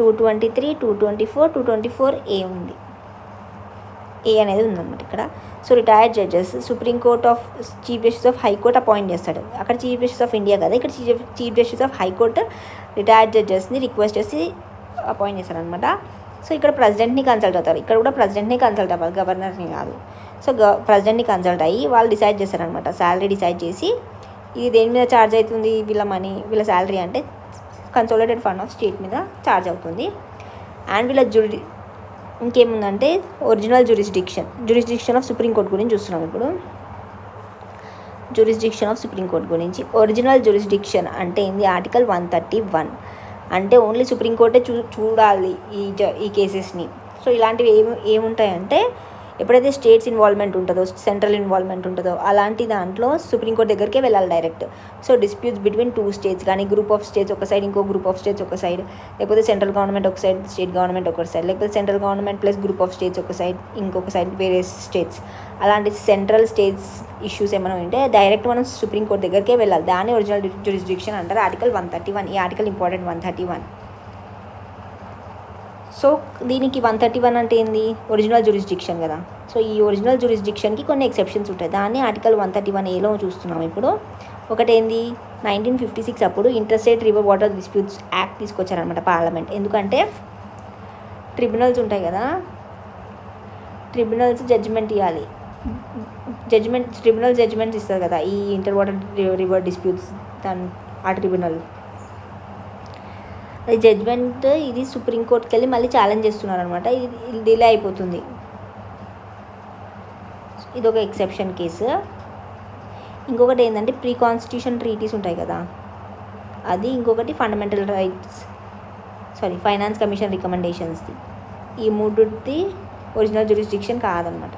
223, 224, 224A ఉంది. ఏ అనేది ఉందన్నమాట ఇక్కడ. So retired judges, supreme court of chief justice of high court appoint చేస్తాడు. అక్కడ చీఫ్ జస్టిస్ ఆఫ్ ఇండియా కదా, ఇక్కడ chief justice of high court retired జడ్జెస్ని రిక్వెస్ట్ చేసి అపాయింట్ చేస్తారనమాట. సో ఇక్కడ ప్రెసిడెంట్ని కన్సల్ట్ అవుతారు. ఇక్కడ కూడా ప్రెసిడెంట్ని కన్సల్ట్ అవ్వాలి, గవర్నర్ని కాదు. సో ప్రెసిడెంట్ని కన్సల్ట్ అయ్యి వాళ్ళు డిసైడ్ చేస్తారనమాట, శాలరీ డిసైడ్ చేసి ఇది దేని మీద ఛార్జ్ అవుతుంది, వీళ్ళ శాలరీ అంటే కన్సాలిడేటెడ్ ఫండ్ ఆఫ్ స్టేట్ మీద ఛార్జ్ అవుతుంది. అండ్ వీళ్ళ ఇంకేముందంటే ఒరిజినల్ జ్యూరిస్డిక్షన్ ఆఫ్ సుప్రీంకోర్టు గురించి చూస్తున్నాం ఇప్పుడు. జ్యూరిస్డిక్షన్ ఆఫ్ సుప్రీంకోర్టు గురించి. ఒరిజినల్ జ్యూరిస్డిక్షన్ అంటే ఏంది, ఆర్టికల్ 131. అంటే ఓన్లీ సుప్రీంకోర్టే చూడాలి ఈ కేసెస్ని. సో ఇలాంటివి ఏముంటాయంటే ఎప్పుడైతే స్టేట్స్ ఇన్వాల్వ్మెంట్ ఉంటుందో, సెంట్రల్ ఇన్వాల్వ్మెంట్ ఉంటుందో, అలాంటి దాంట్లో సుప్రీంకోర్టు దగ్గరికే వెళ్ళాలి direct. So disputes between 2 states కానీ, గ్రూప్ ఆఫ్ స్టేట్స్ ఒక సైడ్, ఇంకో గ్రూప్ ఆఫ్ స్టేట్స్ ఒక సైడ్, లేకపోతే సెంట్రల్ గవర్నమెంట్ ఒక సైడ్, స్టేట్ గవర్నమెంట్ ఒక సైడ్, లేకపోతే central government plus group of states ఒక సైడ్, ఇంకొక సైడ్ వేరే స్టేట్స్, అలాంటి సెంట్రల్ స్టేట్స్ ఇష్యూస్ ఏమైనా ఉంటే డైరెక్ట్ మనం సుప్రీంకోర్టు దగ్గరికే వెళ్ళాలి. దాన్ని ఒరిజినల్ జ్యూరిస్డిక్షన్ అంటారు. ఆర్టికల్ 131, ఈ ఆర్టికల్ ఇంపార్టెంట్ 131. సో దీనికి 131 అంటే ఏంది, ఒరిజినల్ జ్యూరిస్డిక్షన్ కదా. సో ఈ ఒరిజినల్ జ్యూరిస్డిక్షన్కి కొన్ని ఎక్సెప్షన్స్ ఉంటాయి. దాన్ని ఆర్టికల్ 131Aలో చూస్తున్నాం ఇప్పుడు. ఒకటేంది 1956 అప్పుడు interstate river water disputes act తీసుకొచ్చారనమాట పార్లమెంట్. ఎందుకంటే ట్రిబ్యునల్స్ ఉంటాయి కదా, ట్రిబ్యునల్స్ జడ్జిమెంట్ ఇవ్వాలి, ట్రిబ్యునల్ జడ్జిమెంట్స్ ఇస్తారు కదా ఈ ఇంటర్ వాటర్ రివర్ డిస్ప్యూట్స్, ఆ ట్రిబ్యునల్ అది జడ్జ్మెంట్, ఇది సుప్రీంకోర్టుకి వెళ్ళి మళ్ళీ ఛాలెంజ్ చేస్తున్నారు అనమాట. ఇది డిలే అయిపోతుంది. ఇది ఒక ఎక్సెప్షన్ కేసు. ఇంకొకటి ఏంటంటే ప్రీ కాన్స్టిట్యూషన్ ట్రీటీస్ ఉంటాయి కదా అది, ఇంకొకటి ఫండమెంటల్ రైట్స్ ఫైనాన్స్ కమిషన్ రికమెండేషన్స్ది. ఈ మూడుది ఒరిజినల్ జ్యూరిస్డిక్షన్ కాదనమాట,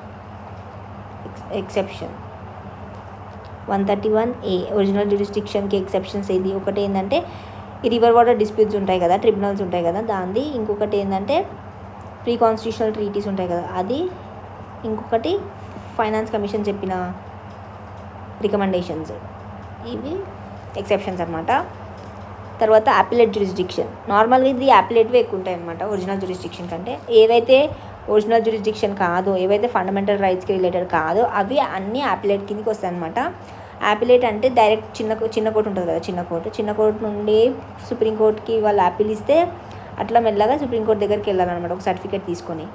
ఎక్సెప్షన్. 131A ఒరిజినల్ జ్యూరిస్డిక్షన్కి ఎక్సెప్షన్స్ ఏది, ఒకటి ఏంటంటే ఈ రివర్ వాటర్ డిస్ప్యూట్స్ ఉంటాయి కదా, ట్రిబ్యునల్స్ ఉంటాయి కదా, దానిది. ఇంకొకటి ఏంటంటే ప్రీ కాన్స్టిట్యూషనల్ ట్రీటీస్ ఉంటాయి కదా అది. ఇంకొకటి ఫైనాన్స్ కమిషన్ చెప్పిన రికమెండేషన్స్, ఇవి ఎక్సెప్షన్స్ అనమాట. తర్వాత అపిలేట్ జ్యూరిస్డిక్షన్. నార్మల్గా ఇది అపిలేట్వే ఎక్కువ ఉంటాయి అనమాట ఒరిజినల్ జ్యూరిస్డిక్షన్ కంటే. ఏవైతే ఒరిజినల్ జ్యూరిస్డిక్షన్ కాదో, ఏవైతే ఫండమెంటల్ రైట్స్కి రిలేటెడ్ కాదో అవి అన్నీ అపిలేట్ కిందకి వస్తాయి అనమాట. అపిలేట్ అంటే డైరెక్ట్ చిన్న కోర్టు ఉంటుంది కదా, చిన్న కోర్టు నుండి సుప్రీంకోర్టుకి వాళ్ళు అప్పీల్ ఇస్తే అట్లా మెల్లగా సుప్రీంకోర్టు దగ్గరికి వెళ్ళాలన్నమాట ఒక సర్టిఫికేట్ తీసుకొని.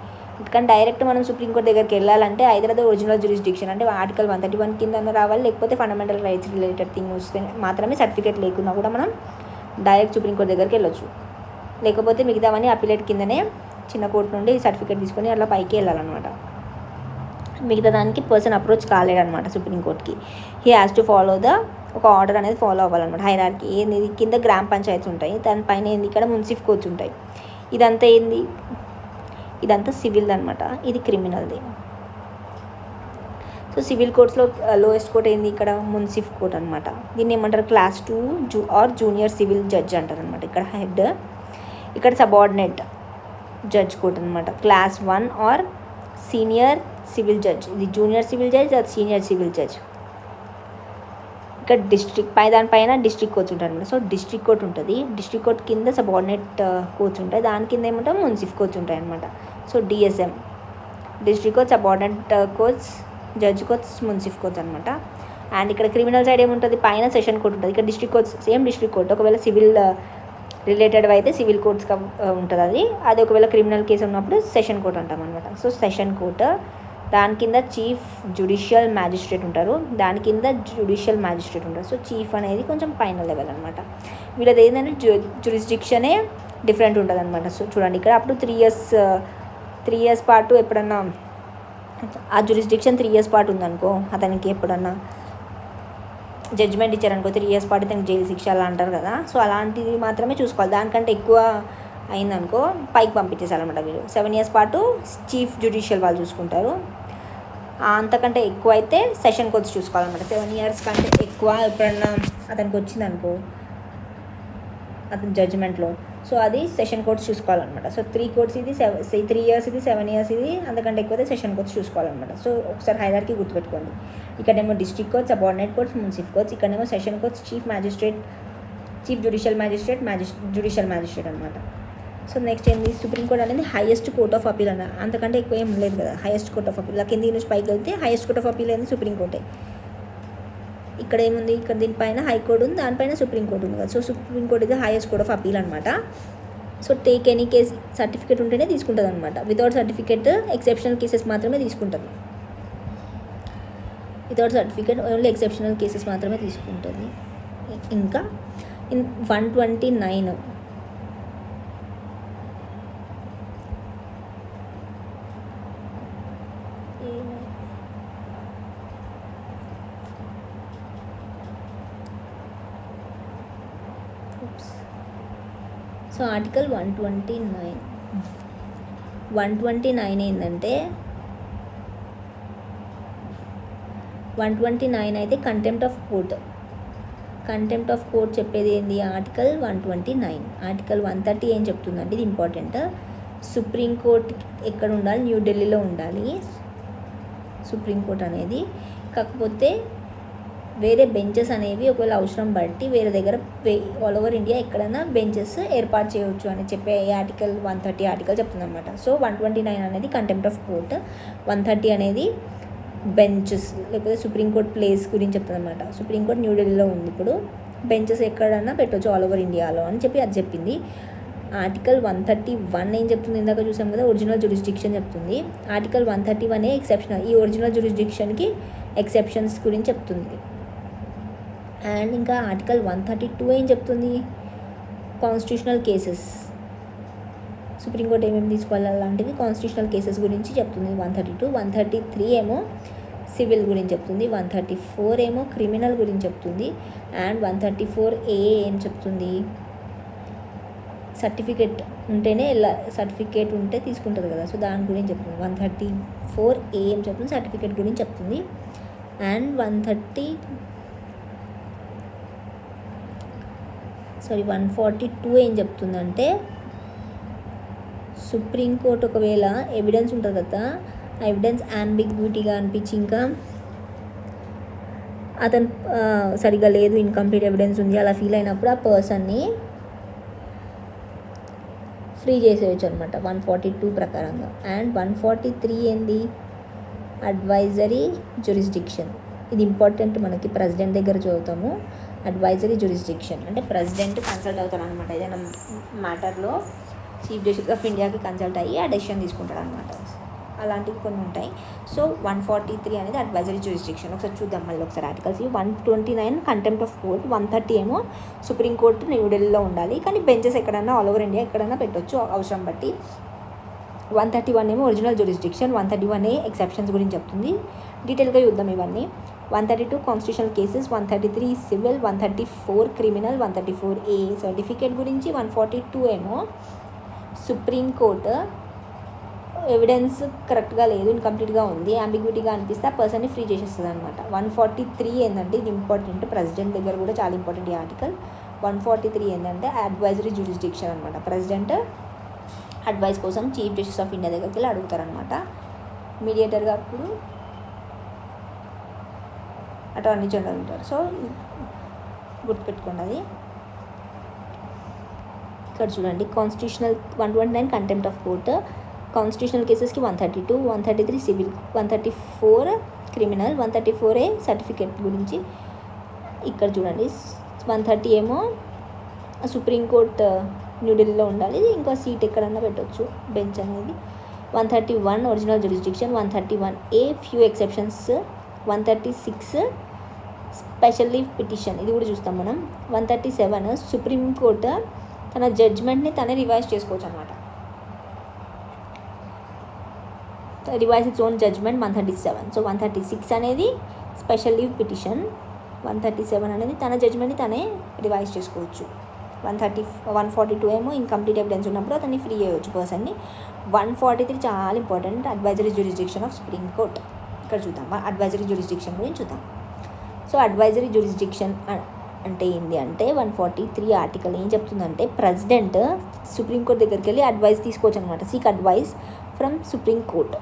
కానీ డైరెక్ట్ మనం సుప్రీంకోర్టు దగ్గరికి వెళ్ళాలంటే ఐదర్ అది ఒరిజినల్ జ్యూరిస్డిక్షన్ అంటే ఆర్టికల్ 131 కింద రావాలి, లేకపోతే ఫండమెంటల్ రైట్స్ రిలేటెడ్ థింగ్ వస్తే మాత్రమే, సర్టిఫికేట్ లేకున్నా కూడా మనం డైరెక్ట్ సుప్రీంకోర్టు దగ్గరికి వెళ్ళొచ్చు. లేకపోతే మిగతావన్నీ అపిలేట్ కిందనే చిన్న కోర్టు నుండి సర్టిఫికేట్ తీసుకొని అట్లా పైకి వెళ్ళాలన్నమాట. మిగతా దానికి పర్సన్ అప్రోచ్ కాలేడనమాట సుప్రీంకోర్టుకి. హీ హ్యాస్ టు ఫాలో ఒక ఆర్డర్ అనేది ఫాలో అవ్వాలన్నమాట. హైరార్కీ ఏంది, కింద గ్రామ పంచాయతీస్ ఉంటాయి, దానిపైన ఏంది ఇక్కడ మున్సిఫ్ కోర్ట్స్ ఉంటాయి. ఇదంతా సివిల్ది అనమాట, ఇది క్రిమినల్ది. సో సివిల్ కోర్ట్స్లో లోయెస్ట్ కోర్ట్ ఏంది ఇక్కడ మున్సిఫ్ కోర్ట్ అనమాట. దీన్ని ఏమంటారు class 2 or junior civil judge అంటారు అనమాట. ఇక్కడ హెడ్, ఇక్కడ సబార్డినేట్ జడ్జ్ కోర్ట్ అనమాట. Class 1 or senior civil judge, ఇది జూనియర్ సివిల్ జడ్జ్, అది సీనియర్ సివిల్ జడ్జ్. ఇక్కడ దానిపైన డిస్ట్రిక్ట్ కోర్ట్స్ ఉంటాయి అనమాట. సో డిస్ట్రిక్ట్ కోర్ట్ ఉంటుంది, డిస్ట్రిక్ట్ కోర్ట్ కింద సబార్డినేట్ కోర్ట్స్ ఉంటాయి, దాని కింద ఏమంటాం మున్సిఫ్ కోర్ట్స్ ఉంటాయి అనమాట. So DSM, district courts, subordinate courts, judge courts, munsif courts అనమాట. అండ్ ఇక్కడ క్రిమినల్ సైడ్ ఏముంటుంది, పైన సెషన్ కోర్ట్ ఉంటుంది. ఇక్కడ district courts same district court, ఒకవేళ సివిల్ రిలేటెడ్ అయితే సివిల్ కోర్ట్స్ ఉంటుంది అది ఒకవేళ క్రిమినల్ కేసు ఉన్నప్పుడు సెషన్ కోర్ట్ అంటాం అనమాట. సో సెషన్ కోర్ట్, దాని కింద చీఫ్ జ్యుడిషియల్ మ్యాజిస్ట్రేట్ ఉంటారు, దాని కింద జ్యుడిషియల్ మ్యాజిస్ట్రేట్ ఉంటారు. సో చీఫ్ అనేది కొంచెం పైన లెవెల్ అనమాట. వీళ్ళది ఏంటంటే జ్యూరిస్డిక్షనే డిఫరెంట్ ఉంటుంది అనమాట. సో చూడండి ఇక్కడ అప్పుడు 3 ఇయర్స్ పాటు ఎప్పుడన్నా ఆ జ్యూరిస్డిక్షన్ 3 ఇయర్స్ పాటు ఉందనుకో, అతనికి ఎప్పుడన్నా జడ్జ్మెంట్ ఇచ్చారనుకో 3 ఇయర్స్ పాటు తనకి జైలు శిక్ష అలా అంటారు కదా. సో అలాంటిది మాత్రమే చూసుకోవాలి. దానికంటే ఎక్కువ అయిందనుకో పైకి పంపించేసారనమాట వీళ్ళు. 7 ఇయర్స్ పాటు చీఫ్ జ్యుడిషియల్ వాళ్ళు చూసుకుంటారు. అంతకంటే ఎక్కువ అయితే సెషన్ కోర్ట్స్ చూసుకోవాలన్నమాట. 7 ఇయర్స్ కంటే ఎక్కువ ఎప్పుడన్నా అతనికి వచ్చిందనుకో అతని జడ్జిమెంట్లో, సో అది సెషన్ కోర్ట్స్ చూసుకోవాలన్నమాట. సో 3 కోర్ట్స్ ఇది 3 ఇయర్స్ ఇది, 7 ఇయర్స్ ఇది, అంతకంటే ఎక్కువ సెషన్ కోర్ట్స్ చూసుకోవాలన్నమాట. సో ఒకసారి హైరార్కీ గుర్తుపెట్టుకోండి. ఇక్కడేమో district courts, subordinate courts, munsif courts, ఇక్కడేమో session courts, chief judicial magistrate, judicial magistrate అనమాట. సో నెక్స్ట్ ఏంది, సుప్రీంకోర్టు అనేది హైయెస్ట్ కోర్ట్ ఆఫ్ అపీల్ అన్న, అంతకంటే ఎక్కువ ఏం లేదు కదా. హైయెస్ట్ కోర్ట్ ఆఫ్ అపీల్ కింది నుంచి పైకి వెళ్తే హైయెస్ట్ కోర్ట్ ఆఫ్ అపీల్ అనేది సుప్రీంకోర్టే. ఇక్కడ ఏముంది, ఇక్కడ దీనిపైన హైకోర్టు ఉంది, దానిపైన సుప్రీంకోర్టు ఉంది కదా. సో సుప్రీంకోర్టు ఇది హైయెస్ట్ కోర్ట్ ఆఫ్ అపీల్ అనమాట. So take any case certificate ఉంటేనే తీసుకుంటుంది అనమాట. వితౌట్ సర్టిఫికేట్ ఎక్సెప్షనల్ కేసెస్ మాత్రమే తీసుకుంటుంది. Without certificate only exceptional cases మాత్రమే తీసుకుంటుంది. ఇంకా 129 సో ఆర్టికల్ 129 ఏంటంటే 129 అయితే కంటెంప్ట్ ఆఫ్ కోర్ట్ చెప్పేది ఏంది, ఆర్టికల్ 129. ఆర్టికల్ 130 ఏం చెప్తుందంటే ఇది ఇంపార్టెంట్. సుప్రీంకోర్టు ఎక్కడ ఉండాలి, న్యూఢిల్లీలో ఉండాలి సుప్రీంకోర్టు అనేది. కాకపోతే వేరే బెంచెస్ అనేవి ఒకవేళ అవసరం బట్టి వేరే దగ్గర ఆల్ ఓవర్ ఇండియా ఎక్కడైనా బెంచెస్ ఏర్పాటు చేయవచ్చు అని చెప్పే ఆర్టికల్ 130 ఆర్టికల్ చెప్తుందన్నమాట. సో 129 అనేది కంటెంప్ట్ ఆఫ్ కోర్ట్, 130 అనేది బెంచెస్ లేకపోతే సుప్రీంకోర్టు ప్లేస్ గురించి చెప్తుందన్నమాట. సుప్రీంకోర్టు న్యూఢిల్లీలో ఉంది, ఇప్పుడు బెంచెస్ ఎక్కడన్నా పెట్టవచ్చు ఆల్ ఓవర్ ఇండియాలో అని చెప్పి అది చెప్పింది. ఆర్టికల్ 131 ఏం చెప్తుంది, ఇందాక చూసాం కదా ఒరిజినల్ జ్యూరిస్డిక్షన్ చెప్తుంది. ఆర్టికల్ 131 ఎక్సెప్షనల్, ఈ ఒరిజినల్ జ్యూరిస్డిక్షన్కి ఎక్సెప్షన్స్ గురించి చెప్తుంది. అండ్ ఇంకా ఆర్టికల్ 132 ఏం చెప్తుంది, కాన్స్టిట్యూషనల్ కేసెస్, సుప్రీంకోర్టు ఏమేమి తీసుకోవాలి అలాంటివి కాన్స్టిట్యూషనల్ కేసెస్ గురించి చెప్తుంది 132. 133 ఏమో సివిల్ గురించి చెప్తుంది, 134 ఏమో క్రిమినల్ గురించి చెప్తుంది. అండ్ 134A ఏం చెప్తుంది, సర్టిఫికేట్ ఉంటేనే సర్టిఫికేట్ ఉంటే తీసుకుంటుంది కదా, సో దాని గురించి చెప్తుంది. 134A ఏం చెప్తుంది, సర్టిఫికేట్ గురించి చెప్తుంది. అండ్ సారీ 142 ఏం చెప్తుందంటే, సుప్రీంకోర్టు ఒకవేళ ఎవిడెన్స్ ఉంటుంది కదా, ఆ ఎవిడెన్స్ అంబిగ్విటీగా అనిపించి ఇంకా అతను సరిగా లేదు, ఇన్కంప్లీట్ ఎవిడెన్స్ ఉంది అలా ఫీల్ అయినప్పుడు ఆ పర్సన్ని ఫ్రీ చేసేయచ్చు అనమాట 142 ప్రకారంగా. అండ్ 143 ఏంది, అడ్వైజరీ జ్యూరిస్డిక్షన్. ఇది ఇంపార్టెంట్, మనకి ప్రెసిడెంట్ దగ్గర చదువుతాము. అడ్వైజరీ జ్యూరిస్డిక్షన్ అంటే ప్రెసిడెంట్ కన్సల్ట్ అవుతాడు అనమాట, ఏదైనా మ్యాటర్లో చీఫ్ జస్టిస్ ఆఫ్ ఇండియాకి కన్సల్ట్ అయ్యి ఆ డెసిషన్ తీసుకుంటాడు అనమాట. అలాంటివి కొన్ని ఉంటాయి. సో 143 అనేది అడ్వైజరీ జ్యూరిస్డిక్షన్. ఒకసారి చూద్దాం మళ్ళీ ఒకసారి ఆర్టికల్స్. 129 కంటెంప్ట్ ఆఫ్ కోర్ట్, 130 ఏమో సుప్రీంకోర్టు న్యూఢిల్లీలో ఉండాలి, కానీ బెంచెస్ ఎక్కడన్నా ఆల్ ఓవర్ ఇండియా ఎక్కడన్నా పెట్టవచ్చు అవసరం బట్టి. 131 ఏమో ఒరిజినల్ జ్యూరిస్డిక్షన్, 131A ఎక్సెప్షన్స్ గురించి చెప్తుంది. డీటెయిల్గా చూద్దాం ఇవన్నీ. 132 constitutional cases, 133 civil, 134 criminal, 134A certificate గురించి. 142 ఏమో సుప్రీంకోర్టు ఎవిడెన్స్ కరెక్ట్గా లేదు, ఇన్కంప్లీట్గా ఉంది, అంబిగ్విటీగా అనిపిస్తే ఆ పర్సన్ని ఫ్రీ చేసేస్తుంది అనమాట. 143 ఏంటంటే, ఇది ఇంపార్టెంట్, ప్రెసిడెంట్ దగ్గర కూడా చాలా ఇంపార్టెంట్ ఈ ఆర్టికల్. 143 ఏంటంటే అడ్వైజరీ జ్యూరిస్డిక్షన్ అనమాట. ప్రెసిడెంట్ అడ్వైస్ కోసం చీఫ్ జస్టిస్ ఆఫ్ ఇండియా దగ్గరికి వెళ్ళి అడుగుతారనమాట. మీడియేటర్గా అప్పుడు అటార్నీ జనరల్ ఉంటారు. సో గుర్తుపెట్టుకోండి అది. ఇక్కడ చూడండి, constitutional 129 contempt of court, constitutional కేసెస్కి 132, 133 సివిల్, 134 క్రిమినల్, 134A సర్టిఫికేట్ గురించి. ఇక్కడ చూడండి 130 ఏమో సుప్రీంకోర్టు న్యూఢిల్లీలో ఉండాలి, ఇంకా సీట్ ఎక్కడన్నా పెట్టవచ్చు బెంచ్ అనేది. 131 original jurisdiction, 131A few exceptions, 136 special leave petition, ఇది కూడా చూస్తాం మనం. 137 సుప్రీంకోర్టు తన జడ్జ్మెంట్ని తనే రివైజ్ చేసుకోవచ్చు అనమాట, revise its own judgment. 137. So 136 అనేది స్పెషల్ లీవ్ పిటిషన్, 137 అనేది తన జడ్జ్మెంట్ని తనే రివైజ్ చేసుకోవచ్చు. 142 ఏమో ఇన్కంప్లీట్ ఎవిడెన్స్ ఉన్నప్పుడు అతన్ని ఫ్రీ చేయవచ్చు పర్సన్ని. 143 చాలా important, advisory jurisdiction of Supreme Court. ఇక్కడ చూద్దాం అడ్వైజరీ జ్యూరిస్డిక్షన్ గురించి చూద్దాం. సో అడ్వైజరీ జ్యూరిస్డిక్షన్ అంటే ఏంటి అంటే, 143 ఆర్టికల్ ఏం చెప్తుందంటే, ప్రెసిడెంట్ సుప్రీంకోర్టు దగ్గరికి వెళ్ళి అడ్వైస్ తీసుకోవచ్చు అనమాట, సీక్ అడ్వైస్ ఫ్రమ్ సుప్రీంకోర్ట్.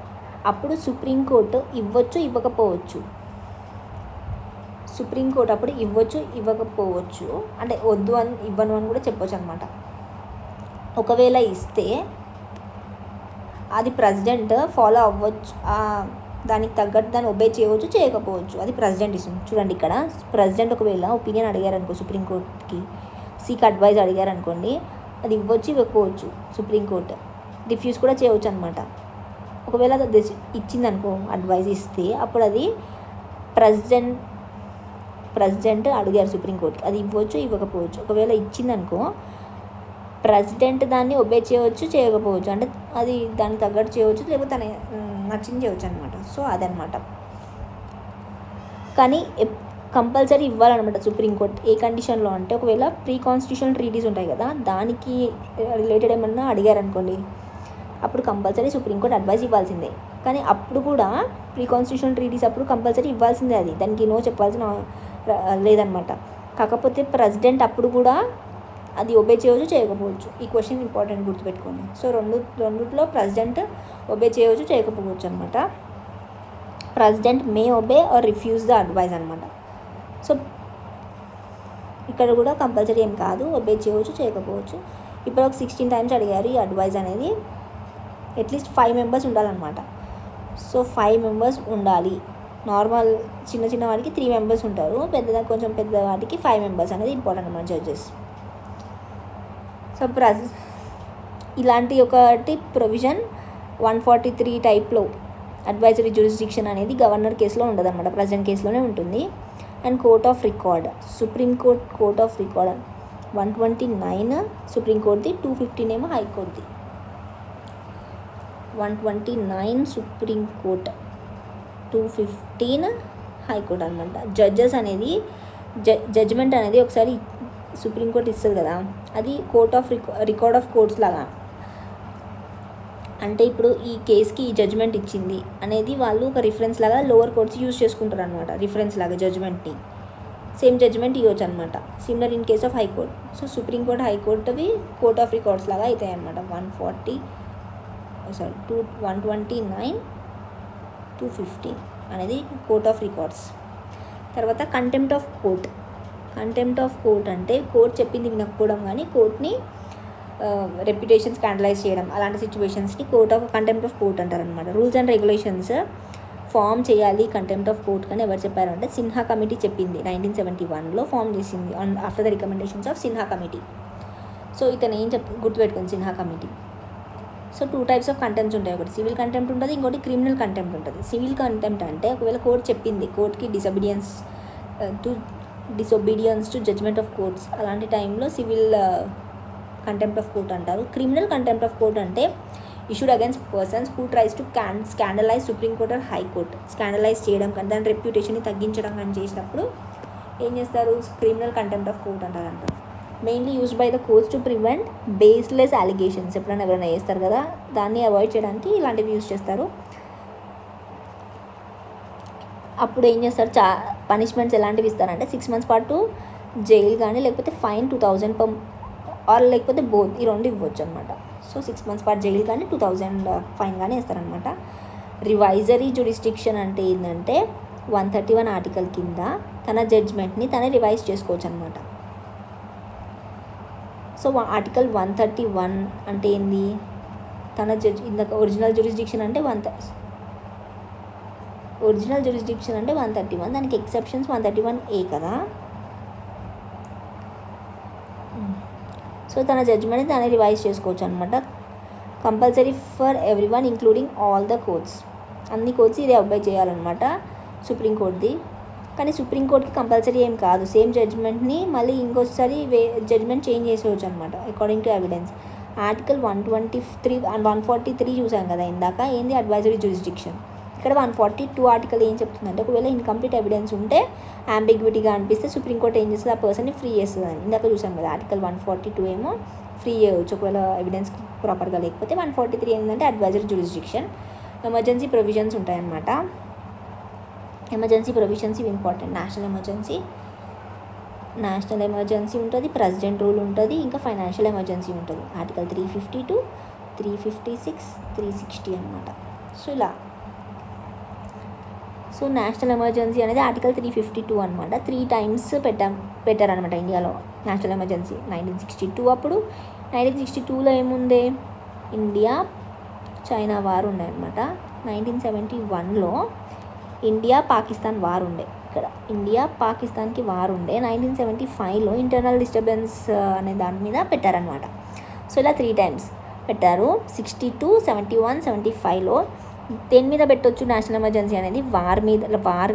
అప్పుడు సుప్రీంకోర్టు ఇవ్వచ్చు, ఇవ్వకపోవచ్చు. సుప్రీంకోర్టు అప్పుడు ఇవ్వచ్చు, ఇవ్వకపోవచ్చు, అంటే వద్దు అని ఇవ్వను అని కూడా చెప్పవచ్చు అనమాట. ఒకవేళ ఇస్తే అది ప్రెసిడెంట్ ఫాలో అవ్వచ్చు, దానికి తగ్గట్టు దాన్ని ఒబే చేయవచ్చు, చేయకపోవచ్చు, అది ప్రెసిడెంట్ ఇస్తుంది. చూడండి ఇక్కడ ప్రెసిడెంట్ ఒకవేళ ఒపీనియన్ అడిగారనుకో సుప్రీంకోర్టుకి, సీక్ అడ్వైజ్ అడిగారనుకోండి, అది ఇవ్వచ్చు, ఇవ్వకపోవచ్చు. సుప్రీంకోర్టు రిఫ్యూజ్ కూడా చేయవచ్చు అనమాట. ఒకవేళ అది ఇచ్చిందనుకో, అడ్వైజ్ ఇస్తే, అప్పుడు అది ప్రెసిడెంట్ అడిగారు సుప్రీంకోర్టుకి, అది ఇవ్వచ్చు, ఇవ్వకపోవచ్చు. ఒకవేళ ఇచ్చిందనుకో, ప్రెసిడెంట్ దాన్ని ఒబే చేయవచ్చు, చేయకపోవచ్చు, అంటే అది దానికి తగ్గట్టు చేయవచ్చు, లేకపోతే తన నచ్చింది చేయవచ్చు అనమాట. సో అదనమాట. కానీ కంపల్సరీ ఇవ్వాలన్నమాట సుప్రీంకోర్టు. ఏ కండిషన్లో అంటే, ఒకవేళ ప్రీ కాన్స్టిట్యూషనల్ ట్రీటీస్ ఉంటాయి కదా, దానికి రిలేటెడ్ ఏమన్నా అడిగారనుకోండి, అప్పుడు కంపల్సరీ సుప్రీంకోర్టు అడ్వైస్ ఇవ్వాల్సిందే. కానీ అప్పుడు కూడా ప్రీ కాన్స్టిట్యూషనల్ ట్రీటీస్ అప్పుడు కంపల్సరీ ఇవ్వాల్సిందే, అది దానికి నో చెప్పాల్సిన లేదనమాట. కాకపోతే ప్రెసిడెంట్ అప్పుడు కూడా అది ఒబే చేయవచ్చు, చేయకపోవచ్చు. ఈ క్వశ్చన్ ఇంపార్టెంట్, గుర్తుపెట్టుకోండి. సో రెండిట్లో ప్రెసిడెంట్ ఒబే చేయవచ్చు, చేయకపోవచ్చు అనమాట. President may obey or refuse the advice అనమాట. సో ఇక్కడ కూడా కంపల్సరీ ఏం కాదు, ఒబే చేయవచ్చు, చేయకపోవచ్చు. ఇప్పుడు ఒక 16 టైమ్స్ అడిగారు ఈ అడ్వైజ్ అనేది, అట్లీస్ట్ 5 మెంబర్స్ ఉండాలన్నమాట. సో 5 మెంబర్స్ ఉండాలి. నార్మల్ చిన్న వాటికి 3 మెంబర్స్ ఉంటారు, కొంచెం పెద్ద వాటికి 5 మెంబర్స్ అనేది ఇంపార్టెంట్ అన్నమాట జడ్జెస్. సో ఇలాంటి ఒకటి ప్రొవిజన్ 143 టైప్లో అడ్వైజరీ జ్యూరిస్డిక్షన్ అనేది గవర్నర్ కేసులో ఉండదు అనమాట, ప్రెసిడెంట్ కేసులోనే ఉంటుంది. And court of record, Supreme Court court of record 129 సుప్రీంకోర్టుది, 215 ఏమో హైకోర్టుది. 129 సుప్రీంకోర్టు, 215 హైకోర్టు అనమాట. జడ్జెస్ అనేది జడ్జ్మెంట్ అనేది ఒకసారి సుప్రీంకోర్టు ఇస్తుంది కదా, అది court of record of courts లాగా. అంటే ఇప్పుడు ఈ కేసుకి ఈ జడ్జ్మెంట్ ఇచ్చింది అనేది వాళ్ళు ఒక రిఫరెన్స్ లాగా లోవర్ కోర్ట్స్ యూజ్ చేసుకుంటారు అనమాట, రిఫరెన్స్ లాగా జడ్జ్మెంట్ని. సేమ్ జడ్జ్మెంట్ ఇవ్వచ్చు అనమాట. Similar in case of high court. So supreme court హైకోర్టువి కోర్ట్ ఆఫ్ రికార్డ్స్ లాగా అవుతాయి అనమాట. 129, 250 అనేది కోర్ట్ ఆఫ్ రికార్డ్స్. తర్వాత contempt of court. Contempt of court అంటే కోర్ట్ చెప్పింది వినకపోవడం, కానీ కోర్ట్ని రెప్యుటేషన్ స్కాండలైజ్ చేయడం, అలాంటి సిచ్యువేషన్స్ని కంటెంప్ట్ ఆఫ్ కోర్ట్ అంటారనమాట. రూల్స్ అండ్ రెగ్యులేషన్స్ ఫామ్ చేయాలి కంటెంప్ట్ ఆఫ్ కోర్ట్ కానీ ఎవరు చెప్పారంటే సిన్హా కమిటీ చెప్పింది. 1971లో ఫామ్ చేసింది after the recommendations of Sinha committee. So ఇతను ఏం గుర్తుపెట్టుకుంది Sinha committee. So 2 types of contempts ఉంటాయి. ఒకటి సివిల్ కంటెంప్ట్ ఉంటుంది, ఇంకోటి క్రిమినల్ కంటెంప్ట్ ఉంటుంది. సివిల్ కంటెంప్ట్ అంటే ఒకవేళ కోర్ట్ చెప్పింది, కోర్ట్కి disobedience to judgement of courts, అలాంటి టైంలో సివిల్ కంటెంప్ట్ ఆఫ్ కోర్ట్ అంటారు. క్రిమినల్ కంటెంప్ట్ ఆఫ్ కోర్ట్ అంటే issued against persons who tries to scandalize supreme court or high court. Scandalize చేయడం కానీ దాని రెప్యుటేషన్ని తగ్గించడం కానీ చేసినప్పుడు ఏం చేస్తారు, క్రిమినల్ కంటెంప్ట్ ఆఫ్ కోర్ట్ అంటారు. Mainly used by the courts to prevent baseless allegations. ఎప్పుడైనా ఎవరైనా చేస్తారు కదా, దాన్ని అవాయిడ్ చేయడానికి ఇలాంటివి యూజ్ చేస్తారు. అప్పుడు ఏం చేస్తారు, పనిష్మెంట్స్ ఎలాంటివి ఇస్తారంటే 6 months పాటు జైలు కానీ లేకపోతే ఫైన్ 2000 ఆర్ లేకపోతే బోత్, ఈ 2 ఇవ్వచ్చు అనమాట. సో 6 months పాటు జైలు కానీ 2000 ఫైన్ కానీ ఇస్తారనమాట. రివైజరీ జ్యూరిస్డిక్షన్ అంటే ఏంటంటే 131 ఆర్టికల్ కింద తన జడ్జ్మెంట్ని తనే రివైజ్ చేసుకోవచ్చు అనమాట. సో ఆర్టికల్ 131 అంటే ఏంది, తన ఒరిజినల్ జ్యూరిస్డిక్షన్ అంటే 131, దానికి ఎక్సెప్షన్స్ 131A కదా. సో తన జడ్జ్మెంట్ని తనే రివైజ్ చేసుకోవచ్చు అనమాట. Compulsory for everyone including all the courts. అన్ని కోర్ట్స్ ఇది అబ్జై చేయాలన్నమాట సుప్రీంకోర్టుది. కానీ సుప్రీంకోర్టుకి కంపల్సరీ ఏం కాదు, సేమ్ జడ్జ్మెంట్ని మళ్ళీ ఇంకోసారి జడ్జ్మెంట్ చేంజ్ చేసేవచ్చు అనమాట according to evidence. Article 123 and 143 చూసాం కదా ఇందాక, ఏంది అడ్వైజరీ జ్యూరిస్డిక్షన్. ఇక్కడ 142 ఆర్టికల్ ఏం చెప్తుందంటే ఒకవేళ ఇన్కంప్లీట్ ఎవిడెన్స్ ఉంటే, అంబిగ్విటీగా అనిపిస్తే సుప్రీంకోర్టు ఏం చేస్తుంది, ఆ పర్సన్ని ఫ్రీ చేస్తుంది అని ఇందాక చూసాం కదా. ఆర్టికల్ 142 ఏమో ఫ్రీ చేయవచ్చు ఒకవేళ ఎవిడెన్స్ ప్రాపర్గా లేకపోతే. 143 ఏంటంటే అడ్వైజరీ జ్యూరిస్డిక్షన్. ఎమర్జెన్సీ ప్రొవిజన్స్ ఉంటాయన్నమాట. ఎమర్జెన్సీ ప్రొవిజన్స్ ఇవి ఇంపార్టెంట్. నేషనల్ ఎమర్జెన్సీ ఉంటుంది, ప్రెసిడెంట్ రూల్ ఉంటుంది, ఇంకా ఫైనాన్షియల్ ఎమర్జెన్సీ ఉంటుంది. ఆర్టికల్ 352, 356, 360 అనమాట. సో ఇలా నేషనల్ ఎమర్జెన్సీ అనేది ఆర్టికల్ 352 అనమాట. 3 times పెట్టారనమాట ఇండియాలో నేషనల్ ఎమర్జెన్సీ. 1962 అప్పుడు. 1962లో ఏముంది, ఇండియా చైనా వార్ ఉండే అనమాట. 1971లో ఇండియా పాకిస్తాన్ వార్ ఉండే. ఇక్కడ ఇండియా పాకిస్తాన్కి వార్ ఉండే. 1975లో ఇంటర్నల్ డిస్టర్బెన్స్ అనే దాని మీద పెట్టారనమాట. సో ఇలా 3 times పెట్టారు. 62, 71, 75లో దేని మీద పెట్టవచ్చు నేషనల్ ఎమర్జెన్సీ అనేది, వార్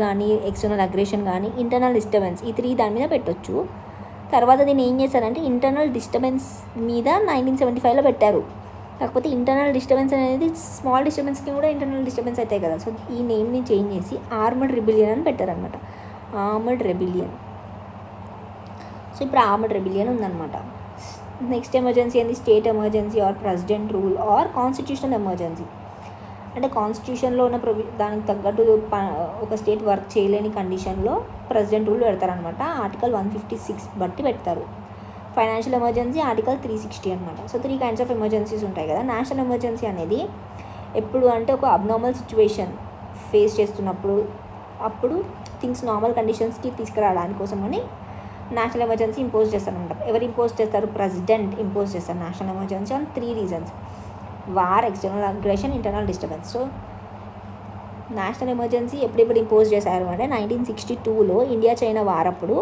కానీ ఎక్స్టర్నల్ అగ్రెషన్ కానీ ఇంటర్నల్ డిస్టర్బెన్స్, ఈ 3 దాని మీద పెట్టవచ్చు. తర్వాత దీన్ని ఏం చేశారంటే ఇంటర్నల్ డిస్టర్బెన్స్ మీద 1975లో పెట్టారు. కాకపోతే ఇంటర్నల్ డిస్టర్బెన్స్ అనేది స్మాల్ డిస్టర్బెన్స్కి కూడా ఇంటర్నల్ డిస్టర్బెన్స్ అవుతాయి కదా. సో ఈ నేమ్ని చేంజ్ చేసి ఆర్మడ్ రెబిలియన్ అని పెట్టారనమాట. Armed rebellion. సో ఇప్పుడు ఆర్మడ్ రెబిలియన్ ఉందన్నమాట. నెక్స్ట్ ఎమర్జెన్సీ ఏంది, state emergency or president rule or constitutional emergency. అంటే కాన్స్టిట్యూషన్లో ఉన్న దానికి తగ్గట్టు ఒక స్టేట్ వర్క్ చేయలేని కండిషన్లో ప్రెసిడెంట్ రూల్ పెడతారనమాట. ఆర్టికల్ 156 బట్టి పెడతారు. ఫైనాన్షియల్ ఎమర్జెన్సీ ఆర్టికల్ 360 అనమాట. సో 3 kinds ఆఫ్ ఎమర్జెన్సీస్ ఉంటాయి కదా. నేషనల్ ఎమర్జెన్సీ అనేది ఎప్పుడు అంటే ఒక అబ్నార్మల్ సిచ్యువేషన్ ఫేస్ చేస్తున్నప్పుడు, అప్పుడు థింగ్స్ నార్మల్ కండిషన్స్కి తీసుకురావడానికి కోసమని నేషనల్ ఎమర్జెన్సీ ఇంపోజ్ చేస్తారనమాట. ఎవరు ఇంపోజ్ చేస్తారు, ప్రెసిడెంట్ ఇంపోజ్ చేస్తారు national emergency on 3 reasons: war, external aggression, internal disturbance. So national emergency ఎప్పుడెప్పుడు ఇంపోజ్ చేశారు అంటే 1962లో ఇండియా చైనా వార్ అప్పుడు.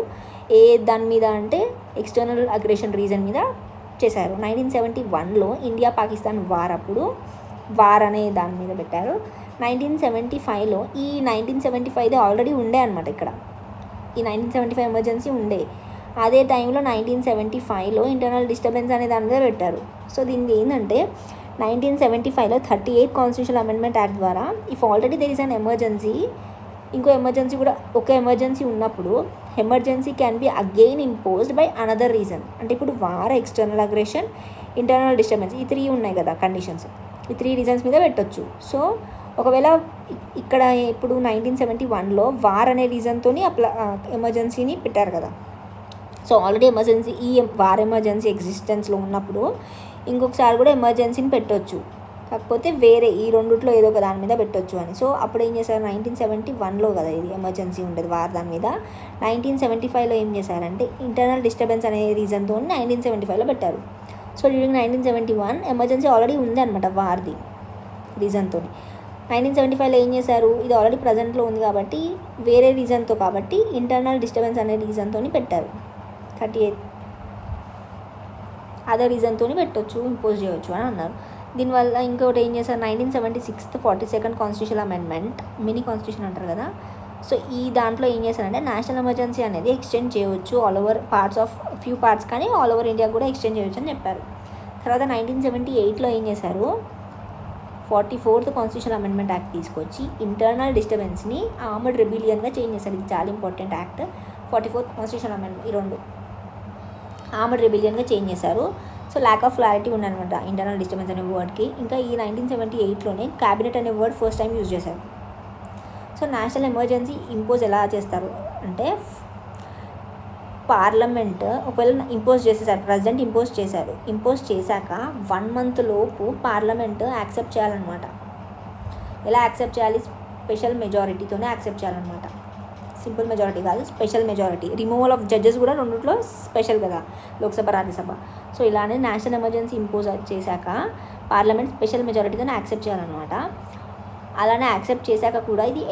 దాని మీద అంటే ఎక్స్టర్నల్ అగ్రెషన్ రీజన్ మీద చేశారు. 1971లో ఇండియా పాకిస్తాన్ వార్ అప్పుడు వార్ అనే దాని మీద పెట్టారు. 1975లో ఈ 1975 ఆల్రెడీ ఉండే అనమాట. ఇక్కడ ఈ 1975 ఎమర్జెన్సీ ఉండే. అదే టైంలో 1975లో ఇంటర్నల్ డిస్టర్బెన్స్ అనే దాని మీద పెట్టారు. సో దీనికి ఏంటంటే 1975లో 38th కాన్స్టిట్యూషనల్ అమెండ్మెంట్ యాక్ట్ ద్వారా if already there is an emergency, ఇంకో ఎమర్జెన్సీ కూడా ఒక ఎమర్జెన్సీ ఉన్నప్పుడు emergency can be again imposed by another reason. అంటే ఇప్పుడు war, external aggression, internal disturbance, ఈ 3 ఉన్నాయి కదా కండిషన్స్. ఈ 3 reasons మీద పెట్టొచ్చు. సో ఒకవేళ ఇక్కడ ఇప్పుడు 1971లో వార్ అనే రీజన్తో ఎమర్జెన్సీని పెట్టారు కదా. So already emergency war emergency ఎగ్జిస్టెన్స్లో ఉన్నప్పుడు ఇంకొకసారి కూడా ఎమర్జెన్సీని పెట్టొచ్చు, కాకపోతే వేరే ఈ రెండిట్లో ఏదో ఒక దాని మీద పెట్టొచ్చు అని. సో అప్పుడు ఏం చేశారు, 1971లో కదా ఇది ఎమర్జెన్సీ ఉండేది వార్ దాని మీద. 1975లో ఏం చేశారంటే ఇంటర్నల్ డిస్టర్బెన్స్ అనే రీజన్తో 1975లో పెట్టారు. సో డ్యూరింగ్ 1971 ఎమర్జెన్సీ ఆల్రెడీ ఉంది అనమాట వార్ది రీజన్తో. 1975లో ఏం చేశారు, ఇది ఆల్రెడీ ప్రజెంట్లో ఉంది కాబట్టి వేరే రీజన్తో కాబట్టి ఇంటర్నల్ డిస్టర్బెన్స్ అనే రీజన్తో పెట్టారు. 38 అదర్ రీజన్తో పెట్టొచ్చు, ఇంపోజ్ చేయవచ్చు అని అన్నారు. దీనివల్ల ఇంకోటి ఏం చేశారు, 1976 42nd constitution amendment, mini constitution అంటారు కదా. సో ఈ దాంట్లో ఏం చేశారంటే నేషనల్ ఎమర్జెన్సీ అనేది ఎక్స్టెండ్ చేయవచ్చు ఆల్ ఓవర్ ఫ్యూ పార్ట్స్ కానీ ఆల్ ఓవర్ ఇండియా కూడా ఎక్స్టెండ్ చేయవచ్చు అని చెప్పారు. తర్వాత 1978లో ఏం చేశారు, 44th కాన్స్టిట్యూషన్ అమెండ్మెంట్ యాక్ట్ తీసుకొచ్చి ఇంటర్నల్ డిస్టర్బెన్స్ని ఆర్మడ్ రెబిలియన్గా చేంజ్ చేశారు. ఇది చాలా important act. 44th constitution amendment ఈ రెండు ఆర్మడ్ రెబిలియన్గా చేంజ్ చేశారు. సో ల్యాక్ ఆఫ్ క్లారిటీ ఉందన్నమాట ఇంటర్నల్ డిస్టర్బెన్స్ అనే వర్డ్కి. ఇంకా ఈ 1978లోనే క్యాబినెట్ అనే వర్డ్ ఫస్ట్ టైం యూజ్ చేశారు. సో నేషనల్ ఎమర్జెన్సీ ఇంపోజ్ ఎలా చేస్తారు అంటే పార్లమెంట్ ఒకవేళ ఇంపోజ్ చేసేసారు, ప్రెసిడెంట్ ఇంపోజ్ చేశాక 1 month లోపు పార్లమెంట్ యాక్సెప్ట్ చేయాలన్నమాట. ఎలా యాక్సెప్ట్ చేయాలి, స్పెషల్ మెజారిటీతోనే యాక్సెప్ట్ చేయాలన్నమాట. సింపుల్ మెజారిటీ కాదు, special majority. Removal of judges కూడా రెండిట్లో స్పెషల్ కదా, లోక్సభ రాజ్యసభ. సో ఇలానే నేషనల్ ఎమర్జెన్సీ ఇంపోజ్ చేశాక పార్లమెంట్ స్పెషల్ మెజారిటీతోనే యాక్సెప్ట్ చేయాలన్నమాట. అలానే యాక్సెప్ట్ చేశాక కూడా ఇది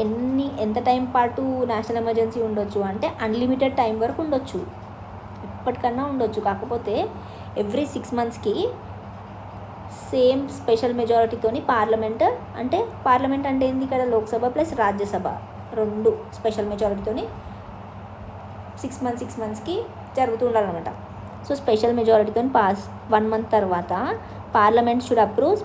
ఎంత టైం పాటు నేషనల్ ఎమర్జెన్సీ ఉండొచ్చు అంటే అన్లిమిటెడ్ టైం వరకు ఉండొచ్చు, ఎప్పటికన్నా ఉండొచ్చు. కాకపోతే ఎవ్రీ 6 monthsకి సేమ్ స్పెషల్ మెజారిటీతోని పార్లమెంట్ అంటే ఏంది ఇక్కడ లోక్సభ ప్లస్ రాజ్యసభ రెండు స్పెషల్ మెజారిటీతోని 6 monthsకి జరుగుతూ ఉండాలన్నమాట. సో స్పెషల్ మెజారిటీతో పాస్ 1 month తర్వాత పార్లమెంట్ షుడ్ అప్రూవ్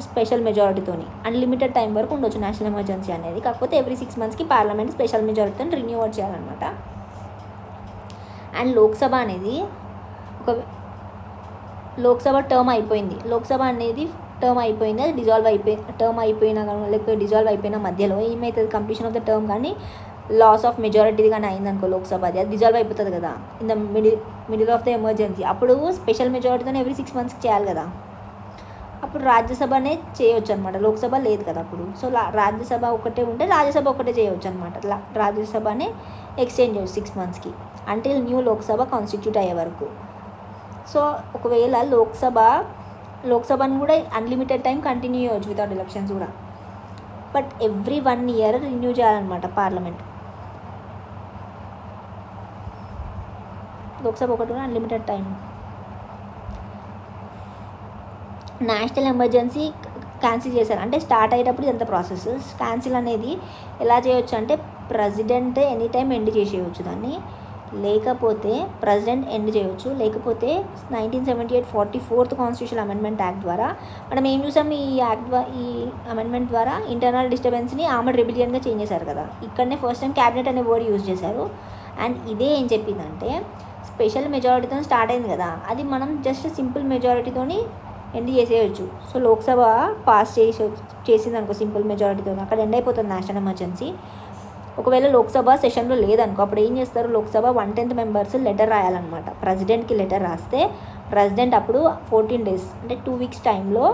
స్పెషల్ మెజారిటీతోని అన్లిమిటెడ్ టైం వరకు ఉండొచ్చు నేషనల్ ఎమర్జెన్సీ అనేది. కాకపోతే ఎవ్రీ 6 monthsకి పార్లమెంట్ స్పెషల్ మెజారిటీతో రిన్యూవల్ చేయాలన్నమాట. అండ్ లోక్సభ అనేది లోక్సభ టర్మ్ అయిపోయింది, అది టర్మ్ అయిపోయినా కానీ లేకపోతే డిజాల్వ్ అయిపోయిన మధ్యలో ఏమవుతుంది, కంప్లీషన్ ఆఫ్ ద టర్మ్ కానీ లాస్ ఆఫ్ మెజారిటీ కానీ అయిందనుకో లోక్సభ అది డిజాల్వ్ అయిపోతుంది కదా in the middle of the emergency. అప్పుడు స్పెషల్ మెజారిటీతో ఎవ్రీ 6 monthsకి చేయాలి కదా. అప్పుడు రాజ్యసభనే చేయవచ్చు అనమాట, లోక్సభ లేదు కదా అప్పుడు. సో రాజ్యసభ ఒకటే ఉంటే రాజ్యసభ ఒకటే చేయవచ్చు అనమాట. రాజ్యసభనే ఎక్స్చేంజ్ చేయవచ్చు 6 monthsకి అంటిల్ న్యూ లోక్సభ కాన్స్టిట్యూట్ అయ్యే వరకు. సో ఒకవేళ లోక్సభను కూడా అన్లిమిటెడ్ టైం కంటిన్యూ చేయవచ్చు వితౌట్ ఎలక్షన్స్ కూడా. బట్ ఎవ్రీ 1 year రిన్యూ చేయాలన్నమాట పార్లమెంట్. లోక్సభ ఒకటి కూడా unlimited time. National emergency cancel చేశారు అంటే స్టార్ట్ అయ్యేటప్పుడు ఎంత ప్రాసెస్, క్యాన్సిల్ అనేది ఎలా చేయొచ్చు అంటే ప్రెసిడెంట్ ఎనీ టైం ఎండ్ చేసేయచ్చు దాన్ని, లేకపోతే ప్రెసిడెంట్ ఎండ్ చేయవచ్చు. లేకపోతే 1978 44th కాన్స్టిట్యూషన్ అమెండ్మెంట్ యాక్ట్ ద్వారా మనం ఏం చూసాం, ఈ అమెండ్మెంట్ ద్వారా ఇంటర్నల్ డిస్టర్బెన్స్ని ఆర్మడ్ రెబిలియన్గా చేంజ్ చేశారు కదా. ఇక్కడనే ఫస్ట్ టైం క్యాబినెట్ అనే వర్డ్ యూజ్ చేశారు. అండ్ ఇదే ఏం చెప్పిందంటే స్పెషల్ మెజారిటీతో స్టార్ట్ అయింది కదా, అది మనం జస్ట్ సింపుల్ మెజారిటీతోని ఎండ్ చేసేయచ్చు. సో లోక్సభ పాస్ చేసింది అనుకో సింపుల్ మెజారిటీతో, అక్కడ ఎండ్ అయిపోతుంది నేషనల్ ఎమర్జెన్సీ. ఒకవేళ లోక్సభ సెషన్లో లేదనుకో అప్పుడు ఏం చేస్తారు, లోక్సభ 1/10 members లెటర్ రాయాలన్నమాట. ప్రెసిడెంట్కి లెటర్ రాస్తే ప్రెసిడెంట్ అప్పుడు 14 days అంటే 2 weeks టైంలో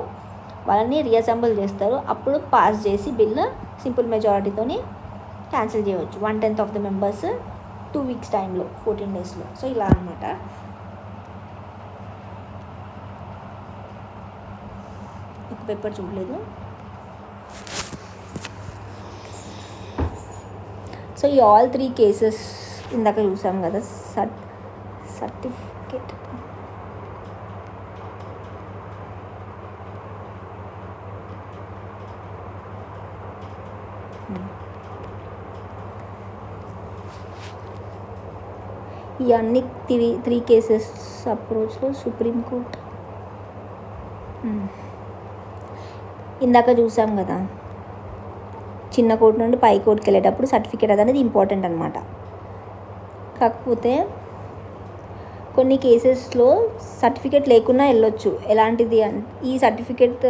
వాళ్ళని రీఅసెంబుల్ చేస్తారు. అప్పుడు పాస్ చేసి బిల్లు సింపుల్ మెజారిటీతోని క్యాన్సిల్ చేయవచ్చు 1/10 of the members 2 weeks టైంలో 14 daysలో. సో ఇలా అనమాట. ఒక పేపర్ చూడలేదు. సో ఈ ఆల్ 3 cases ఇందాక చూసాం కదా, సర్టిఫికేట్ ఈ అన్ని 3 cases అప్రోచ్లో సుప్రీంకోర్టు ఇందాక చూసాం కదా, చిన్న కోర్టు నుండి పై కోర్టుకి వెళ్ళేటప్పుడు సర్టిఫికేట్ అనేది ఇంపార్టెంట్ అనమాట. కాకపోతే కొన్ని కేసెస్లో సర్టిఫికేట్ లేకున్నా వెళ్ళొచ్చు. ఎలాంటిది ఈ సర్టిఫికేట్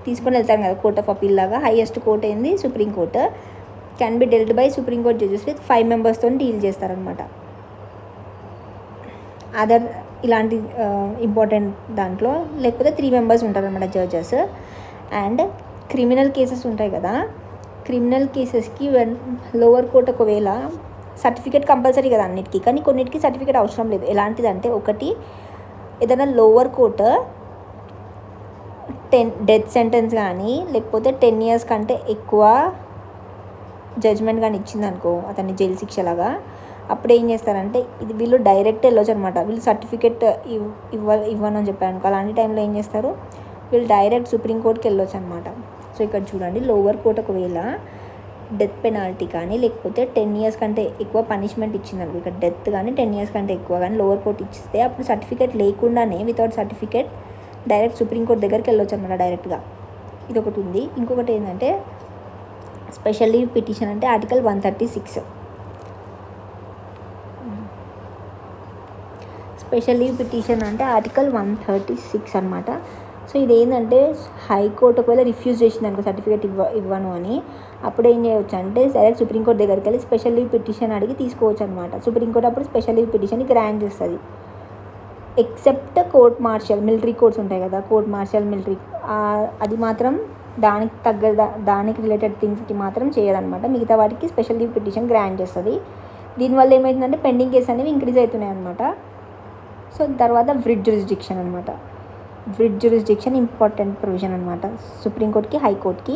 తీసుకొని వెళ్తారు కదా కోర్ట్ ఆఫ్ అపీల్ లాగా. హైయెస్ట్ కోర్ట్ ఏంది supreme court. Can be dwelt by Supreme Court judges with 5 మెంబర్స్తో డీల్ చేస్తారనమాట. అదర్ ఇలాంటి ఇంపార్టెంట్ దాంట్లో లేకపోతే 3 మెంబర్స్ ఉంటారనమాట జడ్జెస్. అండ్ క్రిమినల్ కేసెస్ ఉంటాయి కదా, క్రిమినల్ కేసెస్కి లోవర్ కోర్ట్ ఒకవేళ సర్టిఫికేట్ కంపల్సరీ కదా అన్నిటికీ, కానీ కొన్నిటికి సర్టిఫికేట్ అవసరం లేదు. ఎలాంటిదంటే ఒకటి ఏదైనా లోవర్ కోర్టు డెత్ సెంటెన్స్ కానీ లేకపోతే 10 years కంటే ఎక్కువ జడ్జ్మెంట్ కానీ ఇచ్చిందనుకో అతన్ని జైలు శిక్షలాగా, అప్పుడు ఏం చేస్తారంటే ఇది వీళ్ళు డైరెక్ట్ వెళ్ళొచ్చు అనమాట. వీళ్ళు సర్టిఫికేట్ ఇవ్వను అని చెప్పారు అనుకో, అలాంటి టైంలో ఏం చేస్తారు వీళ్ళు డైరెక్ట్ సుప్రీంకోర్టుకి వెళ్ళొచ్చు అనమాట. సో ఇక్కడ చూడండి, లోవర్ కోర్ట్ ఒకవేళ డెత్ పెనాల్టీ కానీ లేకపోతే 10 years కంటే ఎక్కువ పనిష్మెంట్ ఇచ్చిందనుకో, ఇక్కడ డెత్ కానీ 10 years కంటే ఎక్కువ కానీ లోవర్ కోర్ట్ ఇచ్చిస్తే అప్పుడు సర్టిఫికేట్ లేకుండానే వితౌట్ సర్టిఫికేట్ డైరెక్ట్ సుప్రీంకోర్టు దగ్గరికి వెళ్ళొచ్చు అనమాట డైరెక్ట్గా. ఇది ఒకటి ఉంది. ఇంకొకటి ఏంటంటే స్పెషల్ లీవ్ పిటిషన్ అంటే ఆర్టికల్ 136. స్పెషల్ లీవ్ పిటిషన్ అంటే ఆర్టికల్ 136 అనమాట. సో ఇదేంటంటే హైకోర్టు ఒకవేళ రిఫ్యూజ్ చేసింది అనుకో సర్టిఫికేట్ ఇవ్వను అని, అప్పుడు ఏం చేయవచ్చు అంటే డైరెక్ట్ సుప్రీంకోర్టు దగ్గరికి వెళ్ళి స్పెషల్ లీవ్ పిటిషన్ అడిగి తీసుకోవచ్చు అనమాట. సుప్రీంకోర్టు అప్పుడు స్పెషల్ లీవ్ పిటిషన్ని గ్రాంట్ చేస్తుంది. Except court martial, military courts ఉంటాయి కదా, కోర్ట్ మార్షల్ మిలిటరీ, అది మాత్రం దానికి రిలేటెడ్ థింగ్స్కి మాత్రం చేయదన్నమాట. మిగతా వాటికి స్పెషల్ లీవ్ పిటిషన్ గ్రాంట్ చేస్తుంది. దీనివల్ల ఏమవుతుందంటే పెండింగ్ కేసు అనేవి ఇంక్రీజ్ అవుతున్నాయి అనమాట. సో తర్వాత వ్రిట్ జ్యూరిస్డిక్షన్ అనమాట. వ్రిట్ జ్యూరిస్డిక్షన్ ఇంపార్టెంట్ ప్రొవిజన్ అనమాట సుప్రీంకోర్టుకి, హైకోర్టుకి.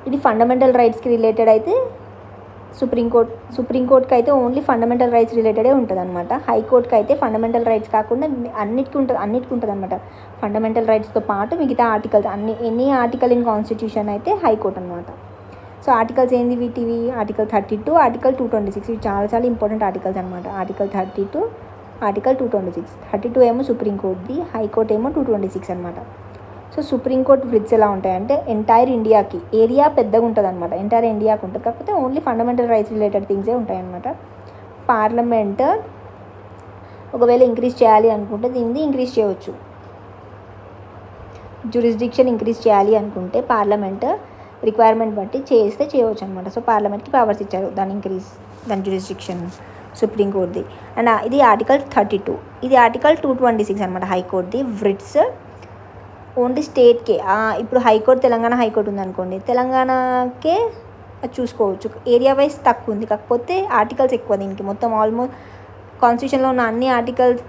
ఇది ఫండమెంటల్ రైట్స్కి రిలేటెడ్ అయితే సుప్రీంకోర్టుకి అయితే ఓన్లీ ఫండమెంటల్ రైట్స్ రిలేటెడే ఉంటుంది అనమాట. హైకోర్టుకి అయితే ఫండమెంటల్ రైట్స్ కాకుండా అన్నిటికీ ఉంటుంది అనమాట. ఫండమెంటల్ రైట్స్తో పాటు మిగతా articles any article in constitution అయితే హైకోర్టు అనమాట. సో ఆర్టికల్స్ ఏంది వీటివి, ఆర్టికల్ 32, ఆర్టికల్ 226, ఇవి చాలా చాలా ఇంపార్టెంట్ ఆర్టికల్స్ అనమాట. Article 32, article 226. 32 ఏమో సుప్రీంకోర్టుది, హైకోర్టు ఏమో 226 అనమాట. సో సుప్రీంకోర్టు వ్రిట్స్ ఎలా ఉంటాయంటే ఎంటైర్ ఇండియాకి, ఏరియా పెద్దగా ఉంటుంది అనమాట, ఎంటైర్ ఇండియాకి ఉంటుంది, కాకపోతే ఓన్లీ ఫండమెంటల్ రైట్స్ రిలేటెడ్ థింగ్సే ఉంటాయన్నమాట. పార్లమెంట్ ఒకవేళ ఇంక్రీజ్ చేయాలి అనుకుంటే దీన్ని ఇంక్రీజ్ చేయవచ్చు. జ్యూరిస్డిక్షన్ ఇంక్రీజ్ చేయాలి అనుకుంటే పార్లమెంట్ రిక్వైర్మెంట్ బట్టి చేయవచ్చు అనమాట. సో పార్లమెంట్కి పవర్స్ ఇచ్చారు దాని జ్యూరిస్డిక్షన్ సుప్రీంకోర్టుది. అండ్ ఇది ఆర్టికల్ 32. ఇది ఆర్టికల్ 226 అనమాట హైకోర్టుది. Writs only స్టేట్కే. ఇప్పుడు హైకోర్టు తెలంగాణ హైకోర్టు ఉందనుకోండి, తెలంగాణకే అది చూసుకోవచ్చు. ఏరియా వైజ్ తక్కువ ఉంది, కాకపోతే ఆర్టికల్స్ ఎక్కువ దీనికి. మొత్తం ఆల్మోస్ట్ కాన్స్టిట్యూషన్లో ఉన్న అన్ని ఆర్టికల్స్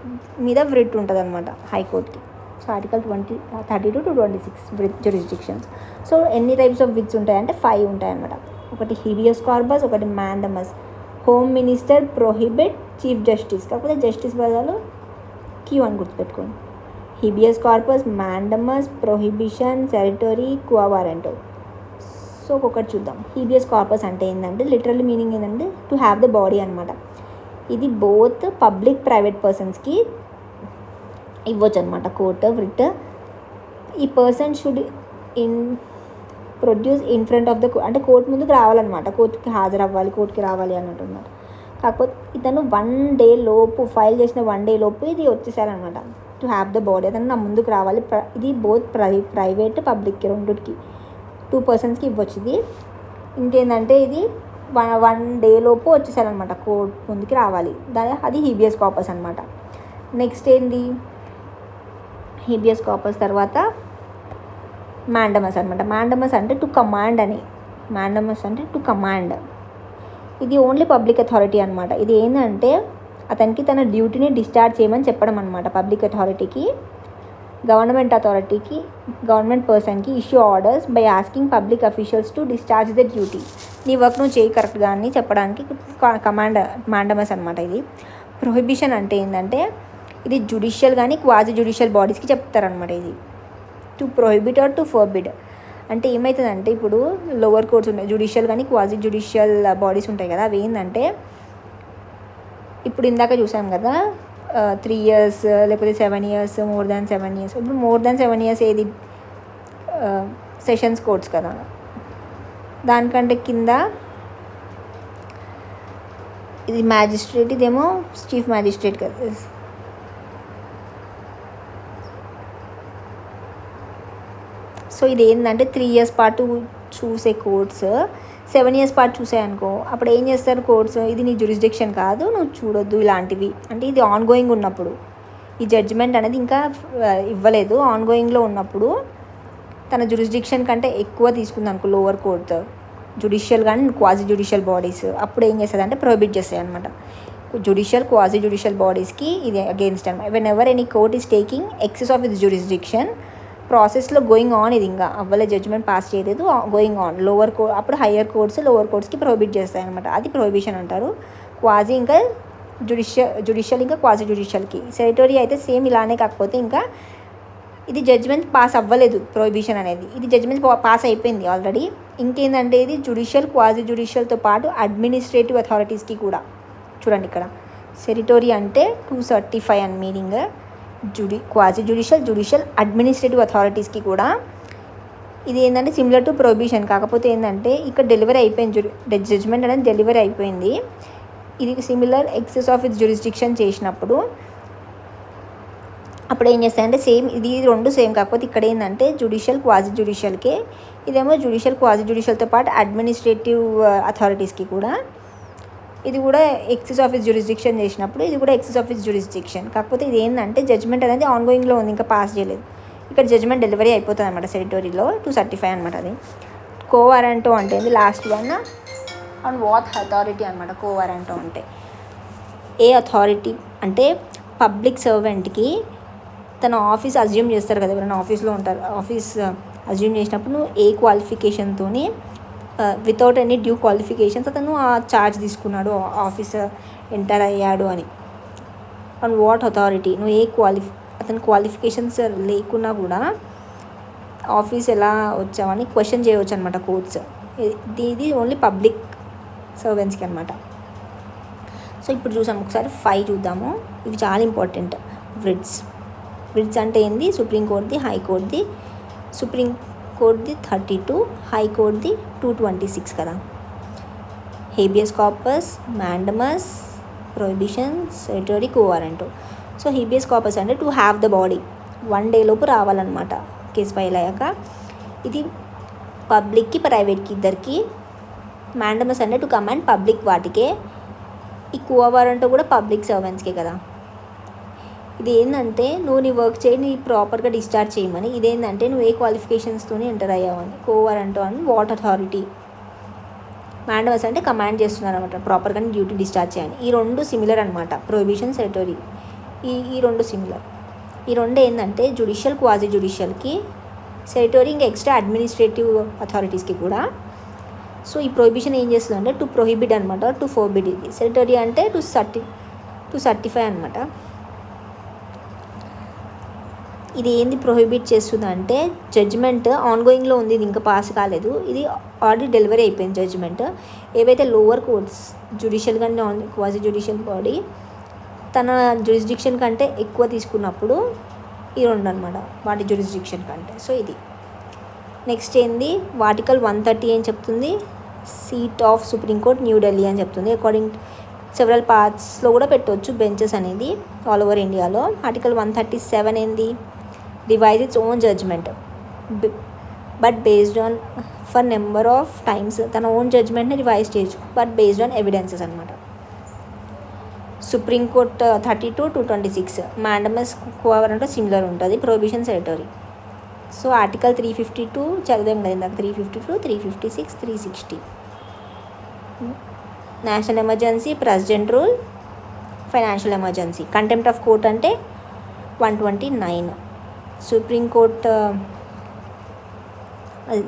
మీద వ్రిట్ ఉంటుంది అనమాట హైకోర్టుకి. So article 32 to 26 writ jurisdictions. So ఎన్ని టైప్స్ ఆఫ్ వ్రిట్స్ ఉంటాయంటే 5 ఉంటాయన్నమాట. ఒకటి హీబియస్ కార్పస్, ఒకటి mandamus. Home minister, prohibit, chief justice, కాకపోతే జస్టిస్ బదులు క్యూ అని గుర్తుపెట్టుకోండి. Habeas corpus, mandamus, prohibition, certiorari, quo warranto. So ఒక్కొక్కటి చూద్దాం. హీబియస్ కార్పస్ అంటే ఏంటంటే లిటరల్ మీనింగ్ ఏంటంటే టు హ్యావ్ ద బాడీ అనమాట. ఇది బోత్ పబ్లిక్ ప్రైవేట్ పర్సన్స్కి ఇవ్వచ్చు అనమాట కోర్టు వ్రిట్. ఈ person should produce in front of the అంటే కోర్టు ముందుకు రావాలన్నమాట, కోర్టుకి హాజరవ్వాలి, కోర్టుకి రావాలి అన్నట్టు అనమాట. కాకపోతే ఇతను 1 day లోపు ఫైల్ చేసిన 1 day లోపు ఇది వచ్చేసారనమాట. టు హ్యావ్ ద బాడీ, అతను నా ముందుకు రావాలి. ఇది బోత్ ప్రైవేట్ పబ్లిక్కి రెండుకి 2 personsకి ఇవ్వచ్చు ఇది. ఇంకేంటంటే ఇది 1 day లోపు వచ్చేసారనమాట, కోర్టు ముందుకు రావాలి. అది హీబియస్ కార్పస్ అనమాట. నెక్స్ట్ ఏంది, హీబియస్ కార్పస్ తర్వాత మ్యాండమస్ అనమాట. మ్యాండమస్ అంటే టు కమాండ్ అని. మ్యాండమస్ అంటే టు కమాండ్. ఇది ఓన్లీ పబ్లిక్ అథారిటీ అనమాట. ఇది ఏంటంటే అతనికి తన డ్యూటీని డిశ్చార్జ్ చేయమని చెప్పడం అనమాట. పబ్లిక్ అథారిటీకి, గవర్నమెంట్ అథారిటీకి, గవర్నమెంట్ పర్సన్కి issue orders by asking public officials to discharge the duty. నీ వర్క్ నువ్వు చేయి కరెక్ట్గా అని చెప్పడానికి మ్యాండమస్ అనమాట. ఇది ప్రొహిబిషన్ అంటే ఏంటంటే ఇది జ్యుడిషియల్ కానీ క్వాజీ జ్యుడిషియల్ బాడీస్కి చెప్తారనమాట. ఇది to prohibit or to forbid అంటే ఏమవుతుందంటే ఇప్పుడు లోవర్ కోర్ట్స్ ఉంటాయి, జ్యుడిషియల్ కానీ క్వాజీ జ్యుడిషియల్ బాడీస్ ఉంటాయి కదా, అవి ఏంటంటే ఇప్పుడు ఇందాక చూసాం కదా 3 years లేకపోతే 7 years, మోర్ దాన్ 7 years. ఇప్పుడు మోర్ దాన్ 7 years ఏది సెషన్స్ కోర్ట్స్ కదా, దానికంటే కింద ఇది మ్యాజిస్ట్రేట్, ఇదేమో చీఫ్ మ్యాజిస్ట్రేట్ కదా. సో ఇది ఏంటంటే 3 years పాటు చూసే కోర్ట్స్ 7 years పాటు చూసాయనుకో అప్పుడు ఏం చేస్తారు కోర్ట్స్, ఇది నీ జ్యూరిస్డిక్షన్ కాదు, నువ్వు చూడొద్దు ఇలాంటివి. అంటే ఇది ఆన్గోయింగ్ ఉన్నప్పుడు, ఈ జడ్జిమెంట్ అనేది ఇంకా ఇవ్వలేదు, ఆన్గోయింగ్లో ఉన్నప్పుడు తన జ్యూరిస్డిక్షన్ కంటే ఎక్కువ తీసుకుంది అనుకో లోవర్ కోర్ట్, జ్యుడిషియల్ కానీ క్వాజీ జ్యుడిషియల్ బాడీస్, అప్పుడు ఏం చేస్తుంది అంటే ప్రొహిబిట్ చేస్తాయి అనమాట. జ్యుడిషియల్ క్వాజీ జ్యుడిషియల్ బాడీస్కి ఇది అగేన్స్ట్ అనమాట. When ever any court is taking excess of it's jurisdiction, ప్రాసెస్లో గోయింగ్ ఆన్, ఇది ఇంకా అవ్వలే, జడ్జ్మెంట్ పాస్ చేయలేదు, గోయింగ్ ఆన్ లోవర్ కోర్ట్, అప్పుడు హయ్యర్ కోర్ట్స్ లోవర్ కోర్ట్స్కి ప్రొహిబిట్ చేస్తాయి అనమాట. అది ప్రొహిబిషన్ అంటారు. క్వాజీ ఇంకా జ్యుడిషియల్ ఇంకా క్వాజీ జ్యుడిషియల్కి. సెరిటరీ అయితే సేమ్ ఇలానే, కాకపోతే ఇంకా ఇది జడ్జ్మెంట్ పాస్ అవ్వలేదు ప్రొహిబిషన్ అనేది, ఇది జడ్జ్మెంట్ పాస్ అయిపోయింది ఆల్రెడీ. ఇంకేంటంటే ఇది జ్యుడిషియల్ క్వాజీ జ్యుడిషియల్తో పాటు అడ్మినిస్ట్రేటివ్ అథారిటీస్కి కూడా. చూడండి ఇక్కడ సెరిటరీ అంటే 235 అని మీనింగ్, క్వాజీ జ్యుడిషియల్ అడ్మినిస్ట్రేటివ్ అథారిటీస్కి కూడా. ఇది ఏంటంటే సిమిలర్ టు ప్రొహిబిషన్, కాకపోతే ఏంటంటే ఇక్కడ డెలివరీ అయిపోయింది, జడ్జ్మెంట్ అనేది డెలివరీ అయిపోయింది. ఇది similar excess of it's jurisdiction చేసినప్పుడు అప్పుడు ఏం చేస్తాయంటే సేమ్, ఇది రెండు సేమ్, కాకపోతే ఇక్కడ ఏంటంటే జ్యుడిషియల్ క్వాజీ జ్యుడిషియల్కే, ఇదేమో జ్యుడిషియల్ క్వాజీ జ్యుడిషియల్తో పాటు అడ్మినిస్ట్రేటివ్ అథారిటీస్కి కూడా. ఇది కూడా ఎక్సెస్ ఆఫ్ ఇట్స్ జ్యూరిస్డిక్షన్ చేసినప్పుడు ఇది కూడా ఎక్సెస్ ఆఫ్ ఇట్స్ జ్యూరిస్డిక్షన్, కాకపోతే ఇది ఏంటంటే జడ్జ్మెంట్ అనేది ఆన్గోయింగ్లో ఉంది, ఇంకా పాస్ చేయలేదు. ఇక్కడ జడ్జ్మెంట్ డెలివరీ అయిపోతుంది అనమాట సెరిటరీలో 235 అనమాట. అది కో వారెంటో అంటే ఏంది, last one on what authority అనమాట. కో వారెంటో అంటే ఏ అథారిటీ అంటే పబ్లిక్ సర్వెంట్కి తన ఆఫీస్ అజ్యూమ్ చేస్తారు కదా, ఎవరైనా ఆఫీస్లో ఉంటారు, ఆఫీస్ అజ్యూమ్ చేసినప్పుడు నువ్వు ఏ క్వాలిఫికేషన్తో వితౌట్ ఎనీ డ్యూ క్వాలిఫికేషన్స్ అతను ఆ ఛార్జ్ తీసుకున్నాడు, ఆఫీస్ ఎంటర్ అయ్యాడు అని. ఆన్ వాట్ అథారిటీ, నువ్వు ఏ అతని క్వాలిఫికేషన్స్ లేకున్నా కూడా ఆఫీస్ ఎలా వచ్చావని క్వశ్చన్ చేయవచ్చు అనమాట కోర్ట్స్. ఇది ఓన్లీ పబ్లిక్ సర్వెంట్స్కి అనమాట. సో ఇప్పుడు చూసాము, ఒకసారి 5 చూద్దాము, ఇవి చాలా ఇంపార్టెంట్. వ్రిట్స్ అంటే ఏంది, సుప్రీంకోర్టుది, హైకోర్టుది. సుప్రీంకోర్టుది 32, హైకోర్టుది 226 కదా. హేబియస్ కార్పస్, మ్యాండమస్, ప్రొహిబిషన్, సెరిటరీ, కో వారెంటో. సో హేబియస్ కార్పస్ అంటే to have the body, 1 day లోపు రావాలన్నమాట కేసు ఫైల్ అయ్యాక. ఇది పబ్లిక్కి ప్రైవేట్కి ఇద్దరికి. మ్యాండమస్ అంటే టు కమాండ్ పబ్లిక్ వాటికే. ఈ కో వారెంటో కూడా పబ్లిక్ సర్వెంట్స్కే కదా. ఇది ఏంటంటే నువ్వు నీ వర్క్ చేయి, నీ ప్రాపర్గా డిశ్చార్జ్ చేయమని. ఇదేంటంటే నువ్వు ఏ క్వాలిఫికేషన్స్తో ఎంటర్ అయ్యావని. కో వారెంటో అని వాట్ అథారిటీ. మ్యాండమస్ అంటే కమాండ్ చేస్తున్నారు అనమాట, ప్రాపర్గా డ్యూటీ డిశ్చార్జ్ చేయాలి. ఈ రెండు సిమిలర్ అనమాట, ప్రొహిబిషన్, సెరిటరీ. ఈ రెండు సిమిలర్. ఈ రెండు ఏంటంటే జ్యుడిషియల్ క్వాజీ జ్యుడిషియల్కి, సెరిటరీ ఇంకా ఎక్స్ట్రా అడ్మినిస్ట్రేటివ్ అథారిటీస్కి కూడా. సో ఈ ప్రొహిబిషన్ ఏం చేస్తుందంటే టు ప్రొహిబిట్ అనమాట, టు ఫోర్బిడ్. ఇది సెరిటరీ అంటే టు సర్టిఫై అనమాట. ఇది ఏంది ప్రొహిబిట్ చేస్తుందంటే జడ్జ్మెంట్ ఆన్గోయింగ్లో ఉంది, ఇది ఇంకా పాస్ కాలేదు, ఇది ఆల్రెడీ డెలివరీ అయిపోయింది జడ్జ్మెంట్. ఏవైతే లోవర్ కోర్ట్స్ జ్యుడిషియల్ కానీ క్వాజీ జ్యుడిషియల్ బాడీ తన జ్యూరిస్డిక్షన్ కంటే ఎక్కువ తీసుకున్నప్పుడు ఈ రెండు అనమాట, వాటి జ్యూరిస్డిక్షన్ కంటే. సో ఇది నెక్స్ట్ ఏంది, ఆర్టికల్ 130 ఏం చెప్తుంది, సీట్ ఆఫ్ సుప్రీంకోర్ట్ న్యూఢిల్లీ అని చెప్తుంది. అకార్డింగ్ సెవరల్ పార్ట్స్లో కూడా పెట్టవచ్చు బెంచెస్ అనేది ఆల్ ఓవర్ ఇండియాలో. ఆర్టికల్ 137 ఏంది, revise its own judgment but based on for number of times. తన ఓన్ జడ్జ్మెంట్ని రివైజ్ చేయొచ్చు బట్ బేస్డ్ ఆన్ ఎవిడెన్సెస్ అనమాట. Supreme Court 32, 226. Mandamus, quo warranto similar ఉంటుంది, ప్రొహిబిషన్, సెరిటరీ. సో ఆర్టికల్ 352 చదివాం కదా ఇందాక, 352, 356, 360. National emergency, president rule, financial emergency. Contempt of court అంటే 129. Supreme Court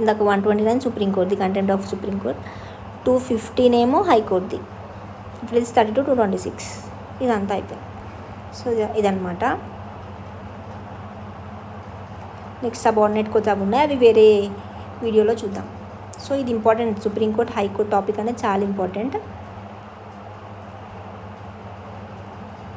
ఇందాక 129 సుప్రీంకోర్టుది, కంటెంప్ట్ ఆఫ్ సుప్రీంకోర్ట్. 215 ఏమో హైకోర్టుది. ఇప్పుడు 32, 226 ఇదంతా అయిపోయింది. సో ఇదనమాట. నెక్స్ట్ సబార్డినేట్ కోర్ట్స్ అవి ఉన్నాయి, అవి వేరే వీడియోలో చూద్దాం. సో ఇది ఇంపార్టెంట్, సుప్రీంకోర్టు హైకోర్టు టాపిక్ అనేది చాలా ఇంపార్టెంట్.